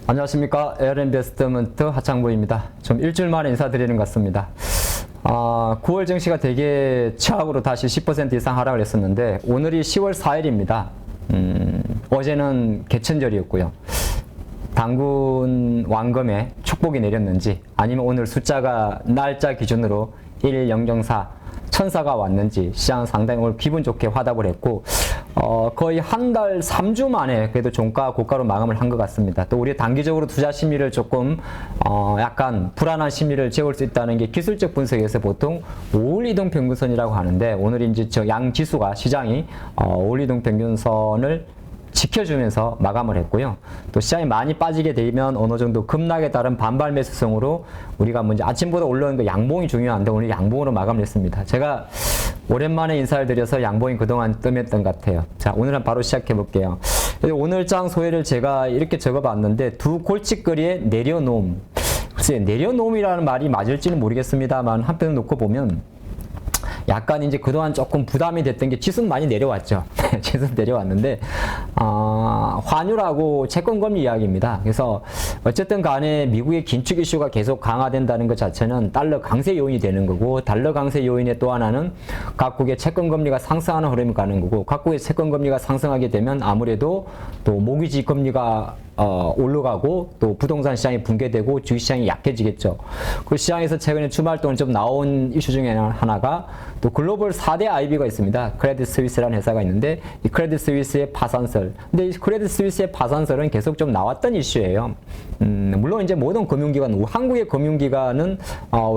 안녕하십니까. 에어인베스트먼트 하창부입니다. 좀 일주일 만에 인사드리는 것 같습니다. 9월 증시가 되게 최악으로 다시 10% 이상 하락을 했었는데 오늘이 10월 4일입니다. 어제는 개천절이었고요. 당군 왕검에 축복이 내렸는지 아니면 오늘 숫자가 날짜 기준으로 1004 천사가 왔는지 시장은 상당히 오늘 기분 좋게 화답을 했고 거의 한 달 3주 만에 그래도 종가 고가로 마감을 한 것 같습니다. 또 우리 단기적으로 투자 심리를 조금 약간 불안한 심리를 재울 수 있다는 게 기술적 분석에서 보통 5일 이동 평균선이라고 하는데 오늘 이제 저 양 지수가 시장이 5일 이동 평균선을 지켜주면서 마감을 했고요. 또 시장이 많이 빠지게 되면 어느 정도 급락에 따른 반발 매수성으로 우리가 먼저 아침보다 올라오는 그 양봉이 중요한데 오늘 양봉으로 마감을 했습니다. 제가 오랜만에 인사를 드려서 양봉이 그동안 뜸했던 것 같아요. 자, 오늘은 바로 시작해 볼게요. 오늘장 소회를 제가 이렇게 적어봤는데 두 골칫거리에 내려놓음. 글쎄, 내려놓음이라는 말이 맞을지는 모르겠습니다만 한편 놓고 보면 약간 이제 그동안 조금 부담이 됐던 게 지수는 많이 내려왔죠. 지수는 내려왔는데 환율하고 채권금리 이야기입니다. 그래서 어쨌든 간에 미국의 긴축 이슈가 계속 강화된다는 것 자체는 달러 강세 요인이 되는 거고 달러 강세 요인의 또 하나는 각국의 채권금리가 상승하는 흐름이 가는 거고 각국의 채권금리가 상승하게 되면 아무래도 또 모기지 금리가 올라가고 또 부동산 시장이 붕괴되고 주식시장이 약해지겠죠. 그 시장에서 최근에 주말 동안 좀 나온 이슈 중에 하나가 또 글로벌 4대 IB가 있습니다. 크레딧 스위스라는 회사가 있는데 이 크레딧 스위스의 파산설. 근데 이 크레딧 스위스의 파산설은 계속 좀 나왔던 이슈예요. 물론 이제 모든 금융기관, 한국의 금융기관은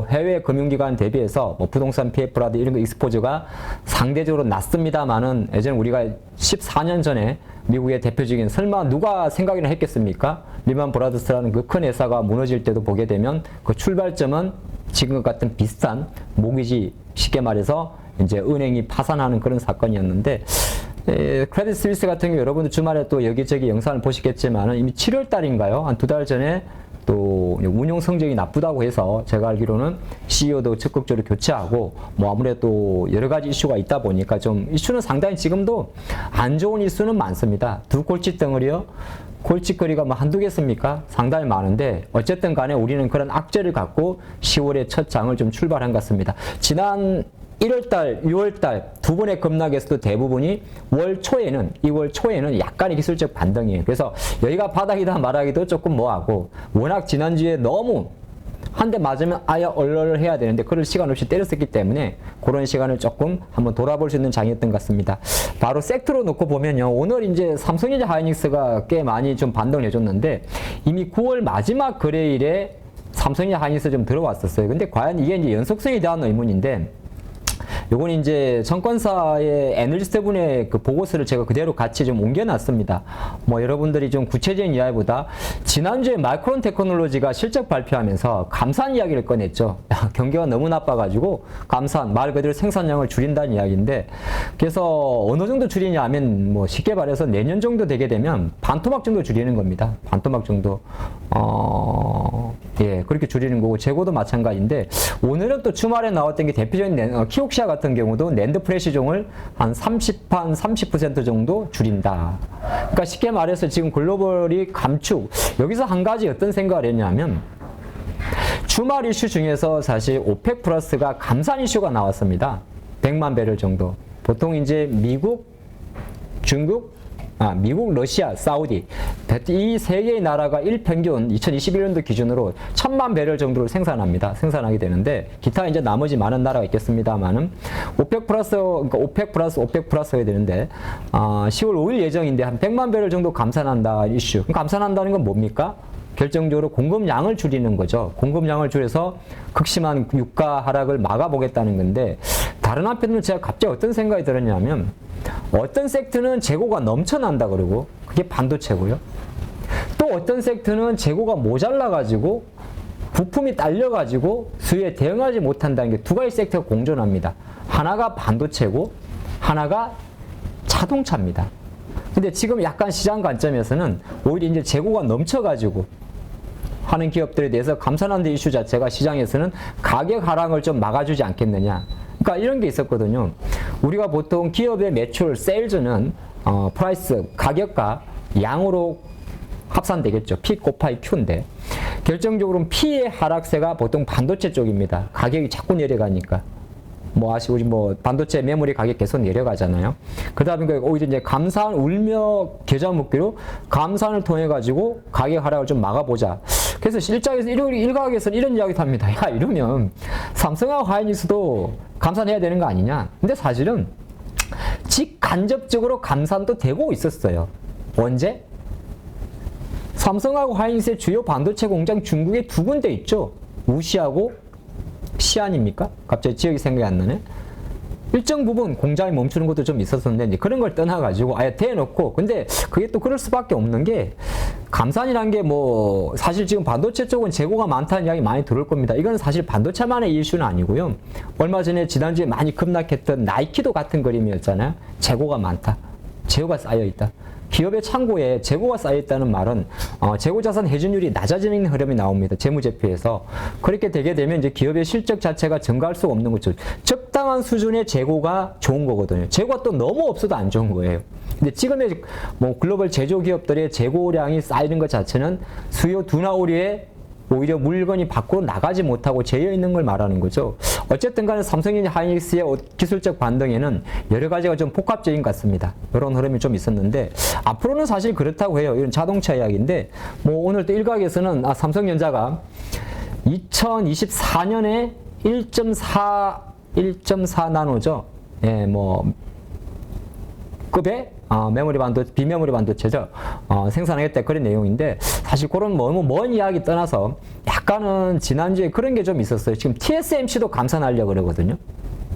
해외 금융기관 대비해서 뭐 부동산 PF라든지 이런 거 익스포즈가 상대적으로 낮습니다만은 예전에 우리가 14년 전에 미국의 대표적인 설마 누가 생각이나 했겠습니까? 리만 브라더스라는 그 큰 회사가 무너질 때도 보게 되면 그 출발점은 지금 같은 비슷한 모기지 쉽게 말해서 이제 은행이 파산하는 그런 사건이었는데 크레딧 스위스 같은 경우 여러분들 주말에 또 여기저기 영상을 보시겠지만 이미 7월 달인가요? 한 2달 전에 또 운용 성적이 나쁘다고 해서 제가 알기로는 CEO도 적극적으로 교체하고 뭐 아무래도 여러 가지 이슈가 있다 보니까 좀 이슈는 상당히 지금도 안 좋은 이슈는 많습니다. 두 골칫덩어리요. 골칫거리가 뭐 한두 개습니까? 상당히 많은데 어쨌든 간에 우리는 그런 악재를 갖고 10월의 첫 장을 좀 출발한 것 같습니다. 지난 1월달, 6월달 두 번의 급락에서도 대부분이 월 초에는, 2월 초에는 약간의 기술적 반등이에요. 그래서 여기가 바닥이다 말하기도 조금 뭐하고 워낙 지난주에 너무 한 대 맞으면 아예 얼얼을 해야 되는데 그럴 시간 없이 때렸었기 때문에 그런 시간을 조금 한번 돌아볼 수 있는 장이었던 것 같습니다. 바로 섹터로 놓고 보면요. 오늘 이제 삼성전자 하이닉스가 꽤 많이 좀 반등을 해줬는데 이미 9월 마지막 거래일에 삼성전자 하이닉스 좀 들어왔었어요. 근데 과연 이게 이제 연속성에 대한 의문인데 요건 이제 정권사의 애널리스트분의 그 보고서를 제가 그대로 같이 좀 옮겨놨습니다. 뭐 여러분들이 좀 구체적인 이야기보다 지난주에 마이크론 테크놀로지가 실적 발표하면서 감산 이야기를 꺼냈죠. 경기가 너무 나빠가지고 감산, 말 그대로 생산량을 줄인다는 이야기인데 그래서 어느 정도 줄이냐 하면 뭐 쉽게 말해서 내년 정도 되게 되면 반토막 정도 줄이는 겁니다. 반토막 정도. 예, 그렇게 줄이는 거고 재고도 마찬가지인데 오늘은 또 주말에 나왔던 게 대표적인 키옥시아 같은 경우도 낸드 프레시종을 한 30% 정도 줄인다. 그러니까 쉽게 말해서 지금 글로벌이 감축. 여기서 한 가지 어떤 생각을 했냐면 주말 이슈 중에서 사실 오펙 플러스가 감산 이슈가 나왔습니다. 100만 배럴 정도. 보통 이제 미국, 중국, 미국, 러시아, 사우디 이 세 개의 나라가 일평균 2021년도 기준으로 1000만 배럴 정도를 생산하게 되는데 기타 이제 나머지 많은 나라가 있겠습니다만은 오펙 플러스가 되는데 10월 5일 예정인데 한 100만 배럴 정도 감산한다 이슈. 감산한다는 건 뭡니까? 결정적으로 공급량을 줄이는 거죠. 공급량을 줄여서 극심한 유가 하락을 막아보겠다는 건데 다른 한편으로 제가 갑자기 어떤 생각이 들었냐면 어떤 섹터는 재고가 넘쳐난다 그러고 그게 반도체고요. 또 어떤 섹터는 재고가 모자라가지고 부품이 딸려가지고 수요에 대응하지 못한다는 게 두 가지 섹터가 공존합니다. 하나가 반도체고 하나가 자동차입니다. 근데 지금 약간 시장 관점에서는 오히려 이제 재고가 넘쳐가지고 하는 기업들에 대해서 감산한다 이슈 자체가 시장에서는 가격 하락을 좀 막아주지 않겠느냐. 그러니까 이런 게 있었거든요. 우리가 보통 기업의 매출, 세일즈는 프라이스, 가격과 양으로 합산되겠죠. P 곱하기 Q인데 결정적으로 P의 하락세가 보통 반도체 쪽입니다. 가격이 자꾸 내려가니까. 뭐 아시고 뭐 반도체 메모리 가격 계속 내려가잖아요. 그러다 보니까 오히려 이제 감산 울며 계좌 묶기로 감산을 통해 가지고 가격 하락을 좀 막아보자. 그래서 실장에서 일각에서는 이런 이야기도 합니다. 야, 이러면 삼성하고 하이닉스도 감산해야 되는 거 아니냐? 근데 사실은 직간접적으로 감산도 되고 있었어요. 언제? 삼성하고 하이닉스의 주요 반도체 공장 중국에 두 군데 있죠. 우시하고 시안입니까? 갑자기 지역이 생각이 안 나네. 일정 부분 공장이 멈추는 것도 좀 있었었는데 이제 그런 걸 떠나가지고 아예 대놓고 근데 그게 또 그럴 수밖에 없는 게 감산이란 게 뭐 사실 지금 반도체 쪽은 재고가 많다는 이야기 많이 들을 겁니다. 이건 사실 반도체만의 이슈는 아니고요. 얼마 전에 지난주에 많이 급락했던 나이키도 같은 그림이었잖아요. 재고가 많다. 재고가 쌓여있다. 기업의 창고에 재고가 쌓여있다는 말은 재고자산 회전율이 낮아지는 흐름이 나옵니다. 재무제표에서. 그렇게 되게 되면 이제 기업의 실적 자체가 증가할 수가 없는 거죠. 적당한 수준의 재고가 좋은 거거든요. 재고가 또 너무 없어도 안 좋은 거예요. 근데 지금의 뭐 글로벌 제조기업들의 재고량이 쌓이는 것 자체는 수요 둔화 우려에 오히려 물건이 밖으로 나가지 못하고 재여 있는 걸 말하는 거죠. 어쨌든 간에 삼성이나 하이닉스의 기술적 반등에는 여러 가지가 좀 복합적인 것 같습니다. 이런 흐름이 좀 있었는데 앞으로는 사실 그렇다고 해요. 이런 자동차 이야기인데 뭐 오늘 또 일각에서는 삼성전자가 2024년에 1.4 나노죠. 예, 뭐 급의 메모리 반도체, 비메모리 반도체죠. 생산하겠다 그런 내용인데 사실 그런 먼 이야기 떠나서 약간은 지난주에 그런 게 좀 있었어요. 지금 TSMC도 감산하려고 그러거든요.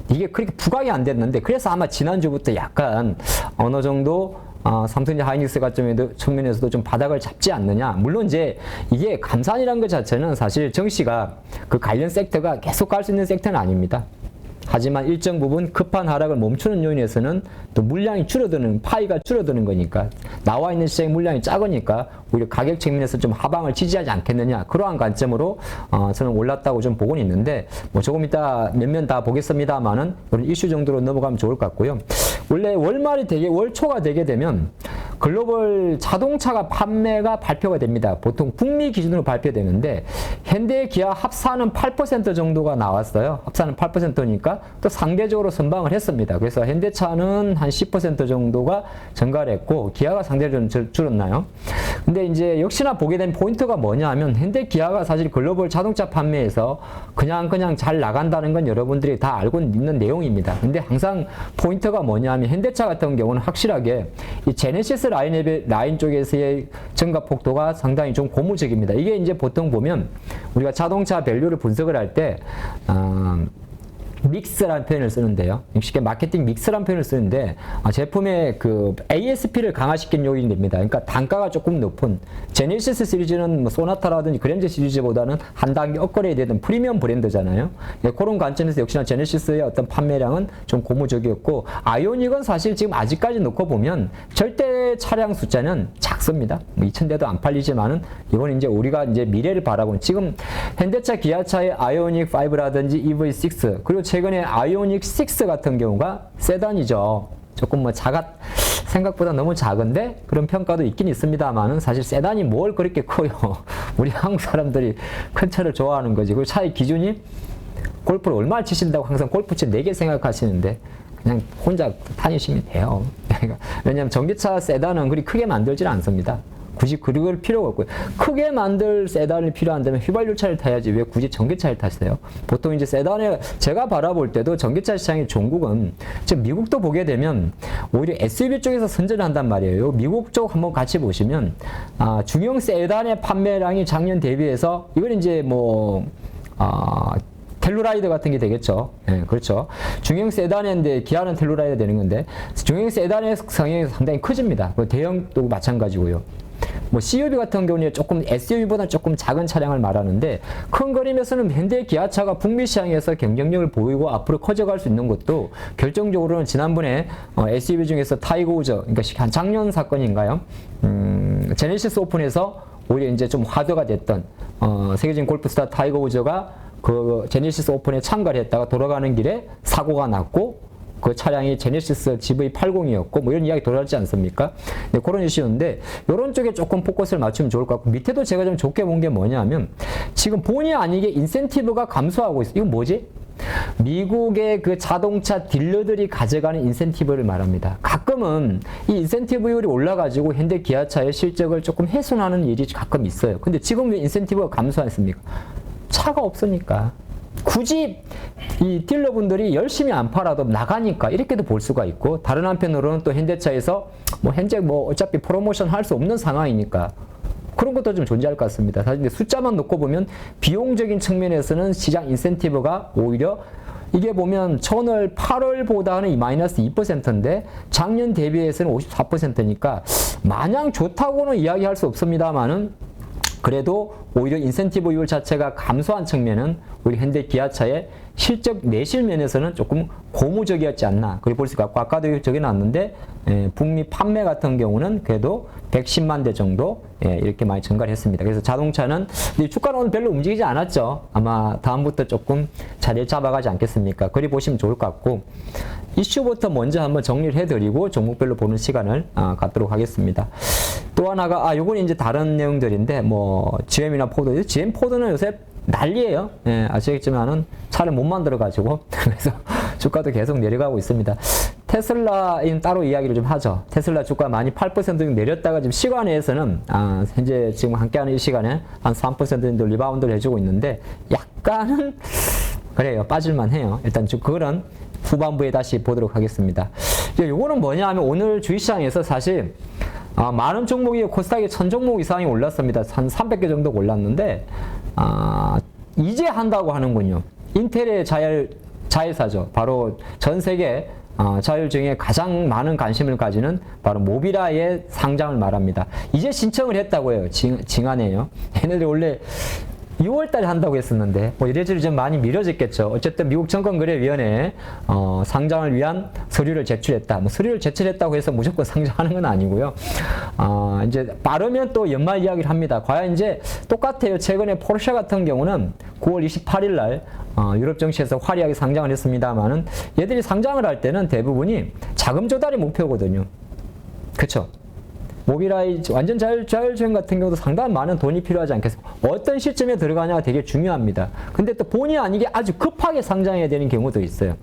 이게 그렇게 부각이 안 됐는데 그래서 아마 지난주부터 약간 어느 정도 삼성전자 하이닉스 같은 측면에서도 좀 바닥을 잡지 않느냐. 물론 이제 이게 감산이라는 것 자체는 사실 정시가 그 관련 섹터가 계속 갈 수 있는 섹터는 아닙니다. 하지만 일정 부분 급한 하락을 멈추는 요인에서는 또 물량이 줄어드는, 파이가 줄어드는 거니까 나와 있는 시장의 물량이 작으니까 오히려 가격 측면에서 좀 하방을 지지하지 않겠느냐. 그러한 관점으로 저는 올랐다고 좀 보고는 있는데 뭐 조금 이따 몇면 다 보겠습니다만은 이런 이슈 정도로 넘어가면 좋을 것 같고요. 원래 월초가 되게 되면 글로벌 자동차가 판매가 발표가 됩니다. 보통 북미 기준으로 발표되는데 현대 기아 합산은 8% 정도가 나왔어요. 합산은 8%니까 또 상대적으로 선방을 했습니다. 그래서 현대차는 한 10% 정도가 증가를 했고 기아가 상대적으로 줄었나요? 근데 이제 역시나 보게 된 포인트가 뭐냐 하면 현대 기아가 사실 글로벌 자동차 판매에서 그냥 잘 나간다는 건 여러분들이 다 알고 있는 내용입니다. 근데 항상 포인트가 뭐냐 하면 현대차 같은 경우는 확실하게 이 제네시스 라인 쪽에서의 증가 폭도가 상당히 좀 고무적입니다. 이게 이제 보통 보면 우리가 자동차 밸류를 분석을 할 때 믹스라는 표현을 쓰는데요. 쉽게 마케팅 믹스라는 표현을 쓰는데 제품의 그 ASP를 강화시킨 요인이 됩니다. 그러니까 단가가 조금 높은 제네시스 시리즈는 뭐 소나타라든지 그랜저 시리즈보다는 한 단계 업그레이드 되던 프리미엄 브랜드잖아요. 네, 그런 관점에서 역시나 제네시스의 어떤 판매량은 좀 고무적이었고 아이오닉은 사실 지금 아직까지 놓고 보면 절대 차량 숫자는 작습니다. 뭐 2,000대도 안 팔리지만은 이건 이제 우리가 이제 미래를 바라보는 지금 현대차, 기아차의 아이오닉 5라든지 EV6 그리고 최근에 아이오닉 6 같은 경우가 세단이죠. 조금 뭐 생각보다 너무 작은데 그런 평가도 있긴 있습니다만은 사실 세단이 뭘 그렇게 커요. 우리 한국 사람들이 큰 차를 좋아하는 거지. 그 차의 기준이 골프를 얼마나 치신다고 항상 골프채 4개 생각하시는데 그냥 혼자 다니시면 돼요. 왜냐하면 전기차 세단은 그리 크게 만들지는 않습니다. 굳이 그럴 필요가 없고요. 크게 만들 세단이 필요한다면 휘발유차를 타야지 왜 굳이 전기차를 타세요? 보통 이제 세단에 제가 바라볼 때도 전기차 시장의 종국은 지금 미국도 보게 되면 오히려 SUV 쪽에서 선전을 한단 말이에요. 미국 쪽 한번 같이 보시면 중형 세단의 판매량이 작년 대비해서 이건 이제 뭐 텔루라이더 같은 게 되겠죠. 예, 그렇죠. 중형 세단인데 기아는 텔루라이더 되는 건데 중형 세단의 성향이 상당히 커집니다. 대형도 마찬가지고요. 뭐 CUV 같은 경우는 조금 SUV보다 조금 작은 차량을 말하는데 큰 그림에서는 현대 기아차가 북미 시장에서 경쟁력을 보이고 앞으로 커져갈 수 있는 것도 결정적으로는 지난번에 SUV 중에서 타이거 우저 그러니까 한 작년 사건인가요? 제네시스 오픈에서 오히려 이제 좀 화두가 됐던 세계적인 골프스타 타이거 우저가 그 제네시스 오픈에 참가를 했다가 돌아가는 길에 사고가 났고 그 차량이 제네시스 GV80이었고 뭐 이런 이야기 돌아오지 않습니까? 네, 그런 이슈인데 이런 쪽에 조금 포커스를 맞추면 좋을 것 같고 밑에도 제가 좀 좋게 본 게 뭐냐면 지금 본의 아니게 인센티브가 감소하고 있어요. 이건 뭐지? 미국의 그 자동차 딜러들이 가져가는 인센티브를 말합니다. 가끔은 이 인센티브율이 올라가지고 현대 기아차의 실적을 조금 훼손하는 일이 가끔 있어요. 근데 지금 왜 인센티브가 감소했습니까? 차가 없으니까. 굳이 이 딜러분들이 열심히 안 팔아도 나가니까 이렇게도 볼 수가 있고 다른 한편으로는 또 현대차에서 뭐 현재 뭐 어차피 프로모션 할 수 없는 상황이니까 그런 것도 좀 존재할 것 같습니다. 사실 숫자만 놓고 보면 비용적인 측면에서는 시장 인센티브가 오히려 이게 보면 전월 8월보다는 마이너스 2%인데 작년 대비해서는 54%니까 마냥 좋다고는 이야기할 수 없습니다만은 그래도 오히려 인센티브율 자체가 감소한 측면은 우리 현대 기아차의 실적 내실 면에서는 조금 고무적이었지 않나 그렇게 볼 수 있고 아까도 적어놨는데 북미 판매 같은 경우는 그래도 110만 대 정도 이렇게 많이 증가를 했습니다. 그래서 자동차는 주가는 오늘 별로 움직이지 않았죠. 아마 다음부터 조금 자리를 잡아가지 않겠습니까? 그리 보시면 좋을 것 같고 이슈부터 먼저 한번 정리를 해드리고 종목별로 보는 시간을 갖도록 하겠습니다. 또 하나가 요건 이제 다른 내용들인데 뭐 GM이나 포드, GM 포드는 요새 난리예요. 예, 아시겠지만은 차를 못 만들어 가지고 그래서 주가도 계속 내려가고 있습니다. 테슬라는 따로 이야기를 좀 하죠. 테슬라 주가 많이 8% 정도 내렸다가 지금 시간에서는 현재 지금 함께하는 이 시간에 한 3% 정도 리바운드를 해주고 있는데 약간은 그래요. 빠질만 해요. 일단 그거는 후반부에 다시 보도록 하겠습니다. 요거는 뭐냐 하면 오늘 주식시장에서 사실 많은 종목이 코스닥에 1000종목 이상이 올랐습니다. 한 300개 정도 올랐는데 이제 한다고 하는군요. 인텔의 자회사죠. 바로 전 세계 자율 중에 가장 많은 관심을 가지는 바로 모비라이의 상장을 말합니다. 이제 신청을 했다고 해요. 징하네요. 얘네들이 원래 6월달에 한다고 했었는데 뭐 이래저래 좀 많이 미뤄졌겠죠. 어쨌든 미국 증권거래위원회에 상장을 위한 서류를 제출했다. 뭐 서류를 제출했다고 해서 무조건 상장하는 건 아니고요. 이제 빠르면 또 연말 이야기를 합니다. 과연 이제 똑같아요. 최근에 포르쉐 같은 경우는 9월 28일 날 유럽 증시에서 화려하게 상장을 했습니다만은 얘들이 상장을 할 때는 대부분이 자금 조달이 목표거든요. 그렇죠? 모비라이 완전 자율주행 같은 경우도 상당히 많은 돈이 필요하지 않겠습니까? 어떤 시점에 들어가냐가 되게 중요합니다. 근데 또 본의 아니게 아주 급하게 상장해야 되는 경우도 있어요.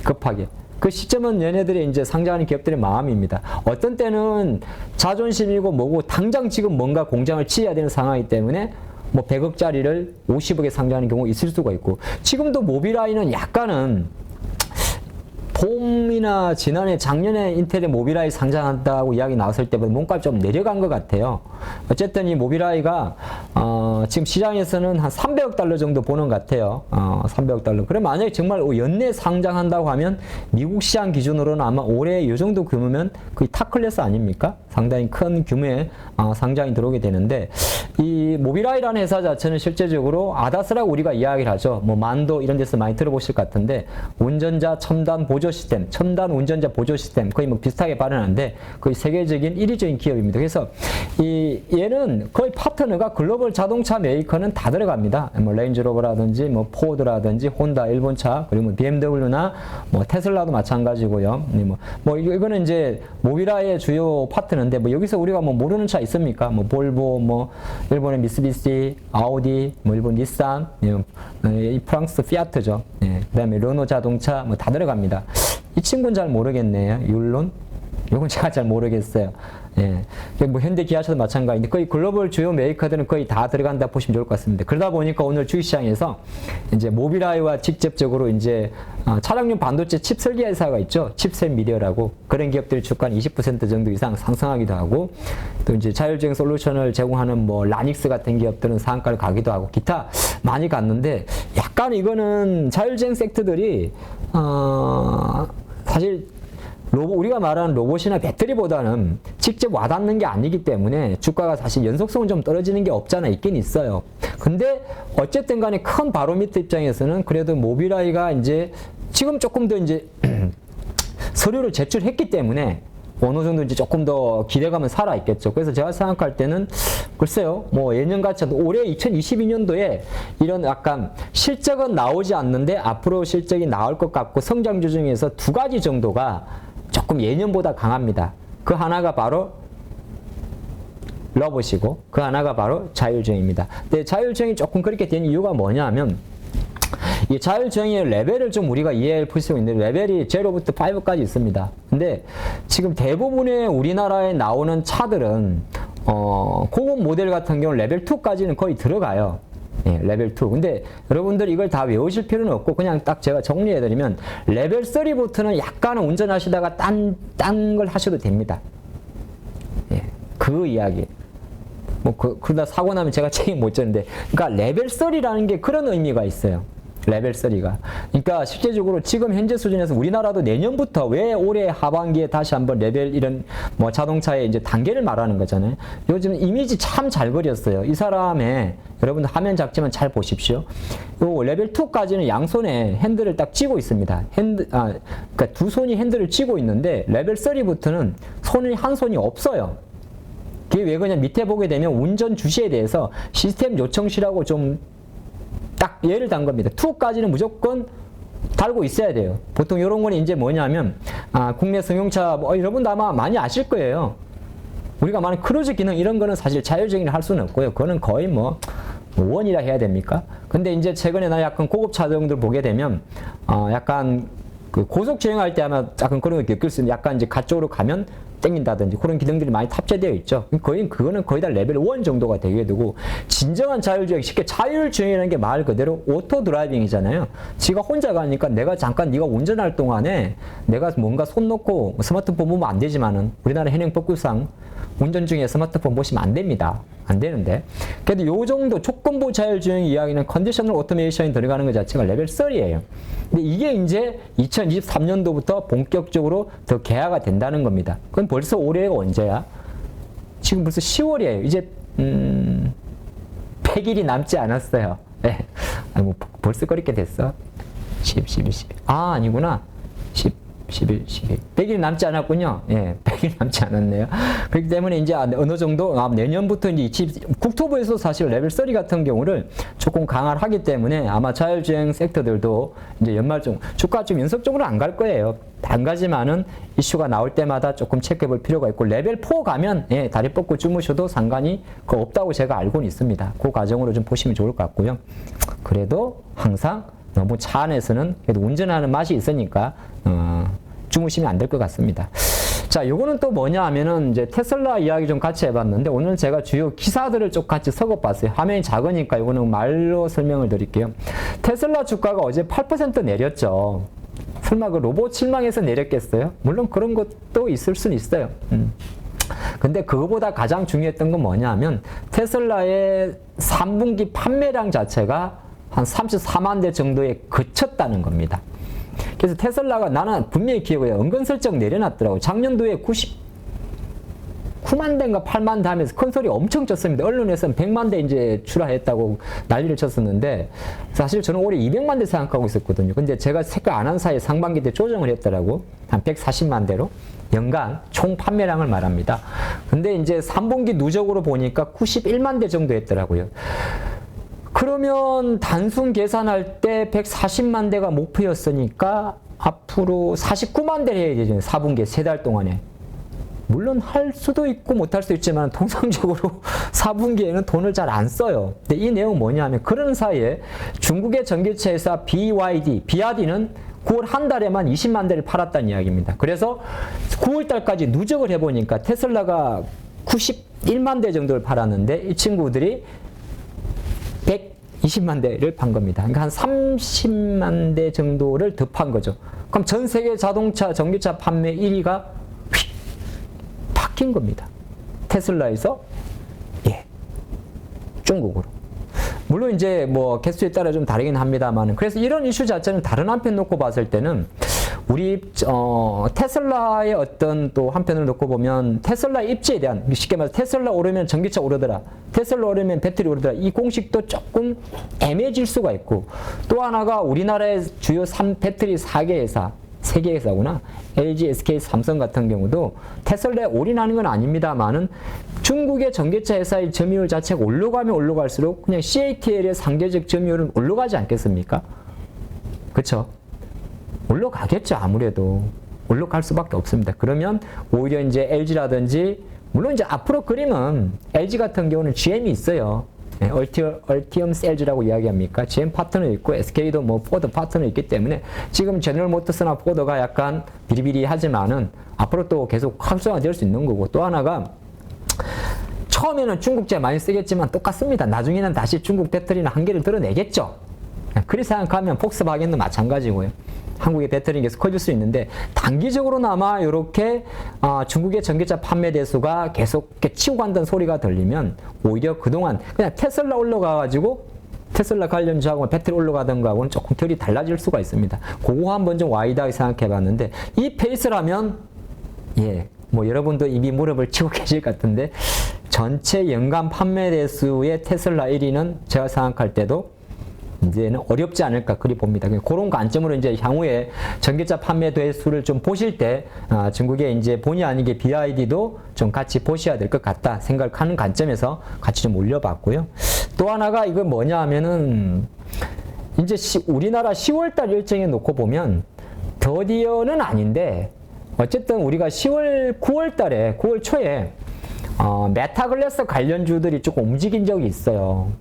급하게. 그 시점은 얘네들이 이제 상장하는 기업들의 마음입니다. 어떤 때는 자존심이고 뭐고 당장 지금 뭔가 공장을 치해야 되는 상황이기 때문에 뭐 100억짜리를 50억에 상장하는 경우가 있을 수가 있고 지금도 모비라이는 약간은 봄이나 작년에 인텔의 모비라이 상장한다고 이야기 나왔을 때보다 몸값이 좀 내려간 것 같아요. 어쨌든 이 모비라이가 지금 시장에서는 한 300억 달러 정도 보는 것 같아요. 300억 달러. 그럼 만약에 정말 연내 상장한다고 하면 미국 시장 기준으로는 아마 올해 이 정도 규모면 거의 탑클래스 아닙니까? 상당히 큰 규모의 상장이 들어오게 되는데 이 모비라이라는 회사 자체는 실제적으로 아다스라고 우리가 이야기를 하죠. 뭐 만도 이런 데서 많이 들어보실 것 같은데 운전자 첨단 보조 시스템, 첨단 운전자 보조 시스템 거의 뭐 비슷하게 발현하는데 거의 세계적인 1위적인 기업입니다. 그래서 얘는 거의 파트너가 글로벌 자동차 메이커는 다 들어갑니다. 뭐 레인지로버라든지 뭐 포드라든지 혼다 일본차 그리고 뭐 BMW나 뭐 테슬라도 마찬가지고요. 뭐 이거는 이제 모비라이의 주요 파트너인데 뭐 여기서 우리가 뭐 모르는 차 있습니까? 뭐 볼보, 뭐 일본의 미쓰비시, 아우디, 뭐 일본 닛산, 이 프랑스 피아트죠. 그다음에 르노 자동차 뭐 다 들어갑니다. 이 친구는 잘 모르겠네요. 율론? 이건 제가 잘 모르겠어요. 뭐 현대 기아차도 마찬가지인데 거의 글로벌 주요 메이커들은 거의 다 들어간다 보시면 좋을 것 같습니다. 그러다 보니까 오늘 주식시장에서 이제 모비라이와 직접적으로 이제 차량용 반도체 칩 설계 회사가 있죠. 칩셋 미디어라고 그런 기업들이 주가는 20% 정도 이상 상승하기도 하고 또 이제 자율주행 솔루션을 제공하는 뭐 라닉스 같은 기업들은 상한가를 가기도 하고 기타 많이 갔는데 약간 이거는 자율주행 섹터들이 사실 우리가 말하는 로봇이나 배터리보다는 직접 와닿는 게 아니기 때문에 주가가 사실 연속성은 좀 떨어지는 게 없잖아 있긴 있어요. 근데 어쨌든 간에 큰 바로미터 입장에서는 그래도 모비라이가 이제 지금 조금 더 이제 서류를 제출했기 때문에 어느 정도 이제 조금 더 기대감은 살아있겠죠. 그래서 제가 생각할 때는 글쎄요, 뭐 예년같이 올해 2022년도에 이런 약간 실적은 나오지 않는데 앞으로 실적이 나올 것 같고 성장주 중에서 두 가지 정도가 조금 예년보다 강합니다. 그 하나가 바로 러봇이고 그 하나가 바로 자율주행입니다. 근데 자율주행이 조금 그렇게 된 이유가 뭐냐면 이 자율주행의 레벨을 좀 우리가 이해할 수 있는데 레벨이 0부터 5까지 있습니다. 근데 지금 대부분의 우리나라에 나오는 차들은 고급 모델 같은 경우는 레벨 2까지는 거의 들어가요. 예, 레벨 2. 근데 여러분들 이걸 다 외우실 필요는 없고 그냥 딱 제가 정리해드리면 레벨 3부터는 약간은 운전하시다가 딴 걸 하셔도 됩니다. 예, 그 이야기. 뭐 그러다 사고 나면 제가 책임 못 졌는데 그러니까 레벨 3라는 게 그런 의미가 있어요. 레벨 3가. 그러니까 실제적으로 지금 현재 수준에서 우리나라도 내년부터 왜 올해 하반기에 다시 한번 레벨 이런 뭐 자동차의 이제 단계를 말하는 거잖아요. 요즘 이미지 참 잘 그렸어요. 이 사람의 여러분들 화면 작지만 잘 보십시오. 요 레벨 2까지는 양손에 핸들을 딱 쥐고 있습니다. 그러니까 두 손이 핸들을 쥐고 있는데 레벨 3부터는 한 손이 없어요. 그게 왜 그러냐 밑에 보게 되면 운전 주시에 대해서 시스템 요청시라고 좀 딱 예를 단 겁니다. 2까지는 무조건 달고 있어야 돼요. 보통 이런 거는 이제 뭐냐면 국내 승용차 뭐 여러분도 아마 많이 아실 거예요. 우리가 말하는 크루즈 기능 이런 거는 사실 자율주행을 할 수는 없고요. 그거는 거의 뭐 원이라 해야 됩니까? 근데 이제 최근에 나 약간 고급 차종들 보게 되면 약간 그 고속 주행할 때 아마 약간 그런 거 느낄 수 있는 약간 이제 가쪽으로 가면 땡긴다든지 그런 기능들이 많이 탑재되어 있죠. 그거는 거의 다 레벨 1 정도가 되게 되고 진정한 자율주행, 쉽게 자율주행이라는 게 말 그대로 오토 드라이빙이잖아요. 지가 혼자 가니까 내가 잠깐 네가 운전할 동안에 내가 뭔가 손 놓고 스마트폰 보면 안 되지만은 우리나라 현행법규상 운전 중에 스마트폰 보시면 안 됩니다. 안 되는데. 그래도 요 정도 조건부 자율주행 이야기는 컨디셔널 오토메이션이 들어가는 것 자체가 레벨 3예요. 근데 이게 이제 2023년도부터 본격적으로 더 개화가 된다는 겁니다. 그럼 벌써 올해가 언제야? 지금 벌써 10월이에요. 이제 100일이 남지 않았어요. 네. 뭐 벌써 그렇게 됐어? 10, 11, 12. 아니구나. 10. 11, 12. 100일 남지 않았군요. 예, 100일 남지 않았네요. 그렇기 때문에 이제 어느 정도 내년부터 이제 국토부에서 사실 레벨 3 같은 경우를 조금 강화를 하기 때문에 아마 자율주행 섹터들도 이제 연말쯤 주가 좀 연속적으로 안 갈 거예요. 안 가지만은 이슈가 나올 때마다 조금 체크해 볼 필요가 있고 레벨 4 가면 예, 다리 뻗고 주무셔도 상관이 없다고 제가 알고는 있습니다. 그 과정으로 좀 보시면 좋을 것 같고요. 그래도 항상 너무 차 안에서는 그래도 운전하는 맛이 있으니까 주무시면 안 될 것 같습니다. 자, 요거는 또 뭐냐 하면은 이제 테슬라 이야기 좀 같이 해봤는데 오늘 제가 주요 기사들을 좀 같이 섞어봤어요. 화면이 작으니까 요거는 말로 설명을 드릴게요. 테슬라 주가가 어제 8% 내렸죠. 설마 그 로봇 실망해서 내렸겠어요? 물론 그런 것도 있을 수는 있어요. 근데 그거보다 가장 중요했던 건 뭐냐 하면 테슬라의 3분기 판매량 자체가 한 34만 대 정도에 그쳤다는 겁니다. 그래서 테슬라가 나는 분명히 기억해요. 은근슬쩍 내려놨더라고요. 작년도에 99만 대인가 8만 대 하면서 큰 소리 엄청 쳤습니다. 언론에서는 100만 대 이제 출하했다고 난리를 쳤었는데 사실 저는 올해 200만 대 생각하고 있었거든요. 근데 제가 체크 안 한 사이에 상반기 때 조정을 했더라고. 한 140만 대로. 연간 총 판매량을 말합니다. 근데 이제 3분기 누적으로 보니까 91만 대 정도 했더라고요. 그러면 단순 계산할 때 140만 대가 목표였으니까 앞으로 49만 대를 해야 되잖아요. 4분기에 3달 동안에. 물론 할 수도 있고 못할 수도 있지만 통상적으로 4분기에는 돈을 잘 안 써요. 근데 이 내용은 뭐냐면 그런 사이에 중국의 전기차 회사 BYD는 9월 한 달에만 20만 대를 팔았다는 이야기입니다. 그래서 9월 달까지 누적을 해보니까 테슬라가 91만 대 정도를 팔았는데 이 친구들이 120만 대를 판 겁니다. 그러니까 한 30만 대 정도를 더 판 거죠. 그럼 전 세계 자동차, 전기차 판매 1위가 휙 바뀐 겁니다. 테슬라에서 중국으로. 물론 이제 뭐 개수에 따라 좀 다르긴 합니다만 그래서 이런 이슈 자체는 다른 한편 놓고 봤을 때는 우리 테슬라의 어떤 또 한편을 놓고 보면 테슬라 입지에 대한 쉽게 말해서 테슬라 오르면 전기차 오르더라, 테슬라 오르면 배터리 오르더라 이 공식도 조금 애매해질 수가 있고 또 하나가 우리나라의 주요 배터리 4개 회사 세 개 회사구나. LG, SK, 삼성 같은 경우도 테슬라에 올인하는 건 아닙니다만은 중국의 전기차 회사의 점유율 자체가 올라가면 올라갈수록 그냥 CATL의 상대적 점유율은 올라가지 않겠습니까? 그쵸? 올라가겠죠, 아무래도. 올라갈 수밖에 없습니다. 그러면 오히려 이제 LG라든지, 물론 이제 앞으로 그림은 LG 같은 경우는 GM이 있어요. 네, 얼티엄 셀즈라고 이야기합니까? GM 파트너 있고 SK도 뭐 포드 파트너 있기 때문에 지금 제너럴 모터스나 포드가 약간 비리비리하지만은 앞으로 또 계속 활성화될 수 있는 거고, 또 하나가 처음에는 중국제 많이 쓰겠지만 똑같습니다. 나중에는 다시 중국 배터리는 한계를 드러내겠죠. 그리 생각하면 폭스바겐도 마찬가지고요. 한국의 배터리 계속 커질 수 있는데 단기적으로나마 이렇게 중국의 전기차 판매 대수가 계속 이렇게 치고 간다는 소리가 들리면 오히려 그동안 그냥 테슬라 올라가가지고 테슬라 관련주하고 배터리 올라가던 거하고는 조금 결이 달라질 수가 있습니다. 그거 한번 좀 와이드하게 생각해 봤는데 이 페이스라면 뭐 여러분도 이미 무릎을 치고 계실 것 같은데 전체 연간 판매 대수의 테슬라 1위는 제가 생각할 때도 이제는 어렵지 않을까 그리 봅니다. 그런 관점으로 이제 향후에 전기차 판매 대수를 좀 보실 때 중국의 이제 본의 아니게 BYD도 좀 같이 보셔야 될 것 같다 생각하는 관점에서 같이 좀 올려봤고요. 또 하나가 이거 뭐냐 하면은 이제 우리나라 10월달 일정에 놓고 보면 더디어는 아닌데 어쨌든 우리가 9월 초에 메타글래스 관련주들이 조금 움직인 적이 있어요.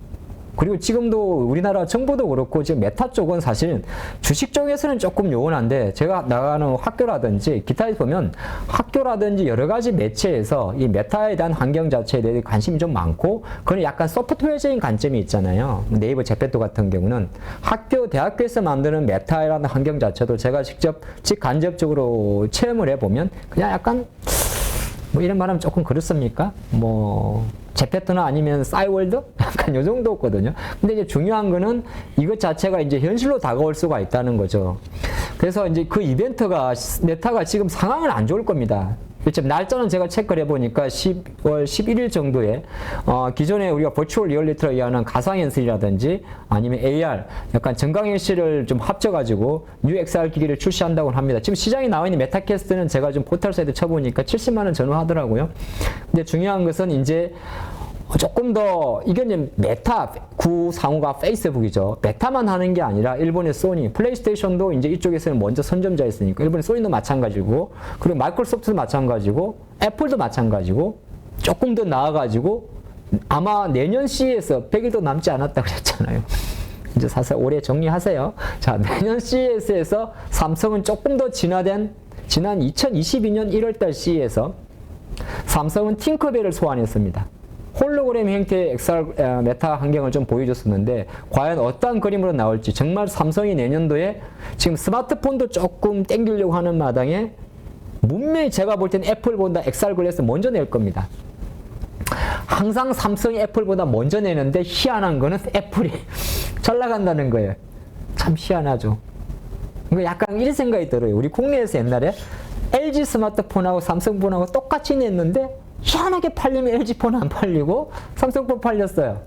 그리고 지금도 우리나라 정부도 그렇고 지금 메타 쪽은 사실 주식 쪽에서는 조금 요원한데 제가 나가는 학교라든지 기타에 보면 학교라든지 여러 가지 매체에서 이 메타에 대한 환경 자체에 대해 관심이 좀 많고 그건 약간 소프트웨어적인 관점이 있잖아요. 네이버 제페토 같은 경우는 대학교에서 만드는 메타라는 환경 자체도 제가 직접 직간접적으로 체험을 해보면 그냥 약간 뭐 이런 말하면 조금 그렇습니까? 뭐 제페토나 아니면 싸이월드? 약간 요 정도거든요. 근데 이제 중요한 거는 이것 자체가 이제 현실로 다가올 수가 있다는 거죠. 그래서 이제 그 이벤트가 메타가 지금 상황은 안 좋을 겁니다. 지금 날짜는 제가 체크를 해보니까 10월 11일 정도에 기존에 우리가 버추얼 리얼리티로 이해하는 가상현실이라든지 아니면 AR 약간 증강현실을 좀 합쳐가지고 뉴 XR 기기를 출시한다고 합니다. 지금 시장에 나와 있는 메타캐스트는 제가 좀 포털 사이트 쳐보니까 70만 원 전후하더라고요. 근데 중요한 것은 이제 조금 더 이건 메타 구상호가 페이스북이죠. 메타만 하는 게 아니라 일본의 소니, 플레이스테이션도 이제 이쪽에서는 먼저 선점자였으니까 일본의 소니도 마찬가지고 그리고 마이크로소프트도 마찬가지고 애플도 마찬가지고 조금 더 나아가지고 아마 내년 CES에서 100일도 남지 않았다 그랬잖아요. 이제 사실 올해 정리하세요. 자, 내년 CES에서 삼성은 조금 더 지난 2022년 1월달 CES에서 삼성은 팅커벨을 소환했습니다. 홀로그램 형태의 XR 메타 환경을 좀 보여줬었는데 과연 어떠한 그림으로 나올지 정말 삼성이 내년도에 지금 스마트폰도 조금 땡기려고 하는 마당에 분명히 제가 볼 땐 애플보다 XR 글래스 먼저 낼 겁니다. 항상 삼성이 애플보다 먼저 내는데 희한한 거는 애플이 잘 나간다는 거예요. 참 희한하죠. 약간 이런 생각이 들어요. 우리 국내에서 옛날에 LG 스마트폰하고 삼성폰하고 똑같이 냈는데 희한하게 팔리면 LG폰 안 팔리고 삼성폰 팔렸어요.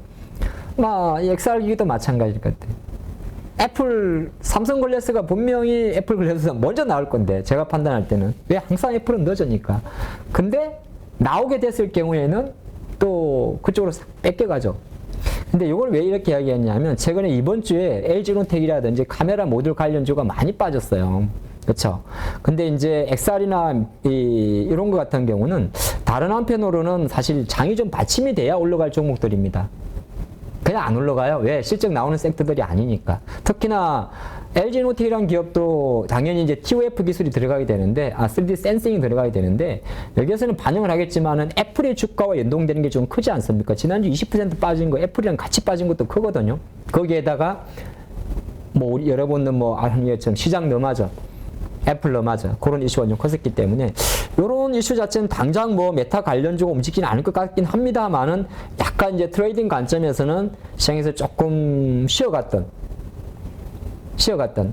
XR 기기도 마찬가지일 것 같아요. 삼성 글래스가 분명히 애플 글래스가 먼저 나올 건데 제가 판단할 때는 왜 항상 애플은 늦으니까. 근데 나오게 됐을 경우에는 또 그쪽으로 뺏겨가죠. 근데 이걸 왜 이렇게 이야기했냐면 최근에 이번 주에 LG노텍이라든지 카메라 모듈 관련주가 많이 빠졌어요. 그렇죠. 근데 이제 XR이나 이런 것 같은 경우는 다른 한편으로는 사실 장이 좀 받침이 돼야 올라갈 종목들입니다. 그냥 안 올라가요. 왜? 실적 나오는 섹터들이 아니니까. 특히나 LG노텍이라는 기업도 당연히 이제 TOF 기술이 들어가게 되는데, 3D 센싱이 들어가게 되는데, 여기에서는 반영을 하겠지만은 애플의 주가와 연동되는 게 좀 크지 않습니까? 지난주 20% 빠진 거, 애플이랑 같이 빠진 것도 크거든요. 거기에다가, 우리 여러분은 아니겠지만 시장 너마저, 애플 너마저, 그런 이슈가 좀 컸었기 때문에, 요런 이슈 자체는 당장 메타 관련주가 움직이진 않을 것 같긴 합니다만은, 약간 이제 트레이딩 관점에서는 시장에서 조금 쉬어갔던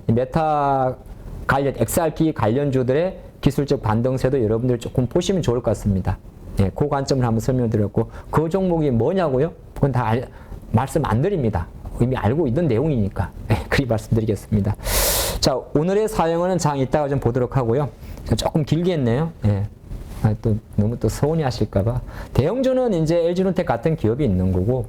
메타 관련, XR 기기 관련주들의 기술적 반등세도 여러분들 조금 보시면 좋을 것 같습니다. 예, 그 관점을 한번 설명드렸고, 그 종목이 뭐냐고요? 그건 다 말씀 안 드립니다. 이미 알고 있는 내용이니까. 예, 그리 말씀드리겠습니다. 자, 오늘의 사용은 장 이따가 좀 보도록 하고요. 조금 길게 했네요. 예. 또 너무 또 서운해 하실까봐. 대형주는 이제 LG노텍 같은 기업이 있는 거고,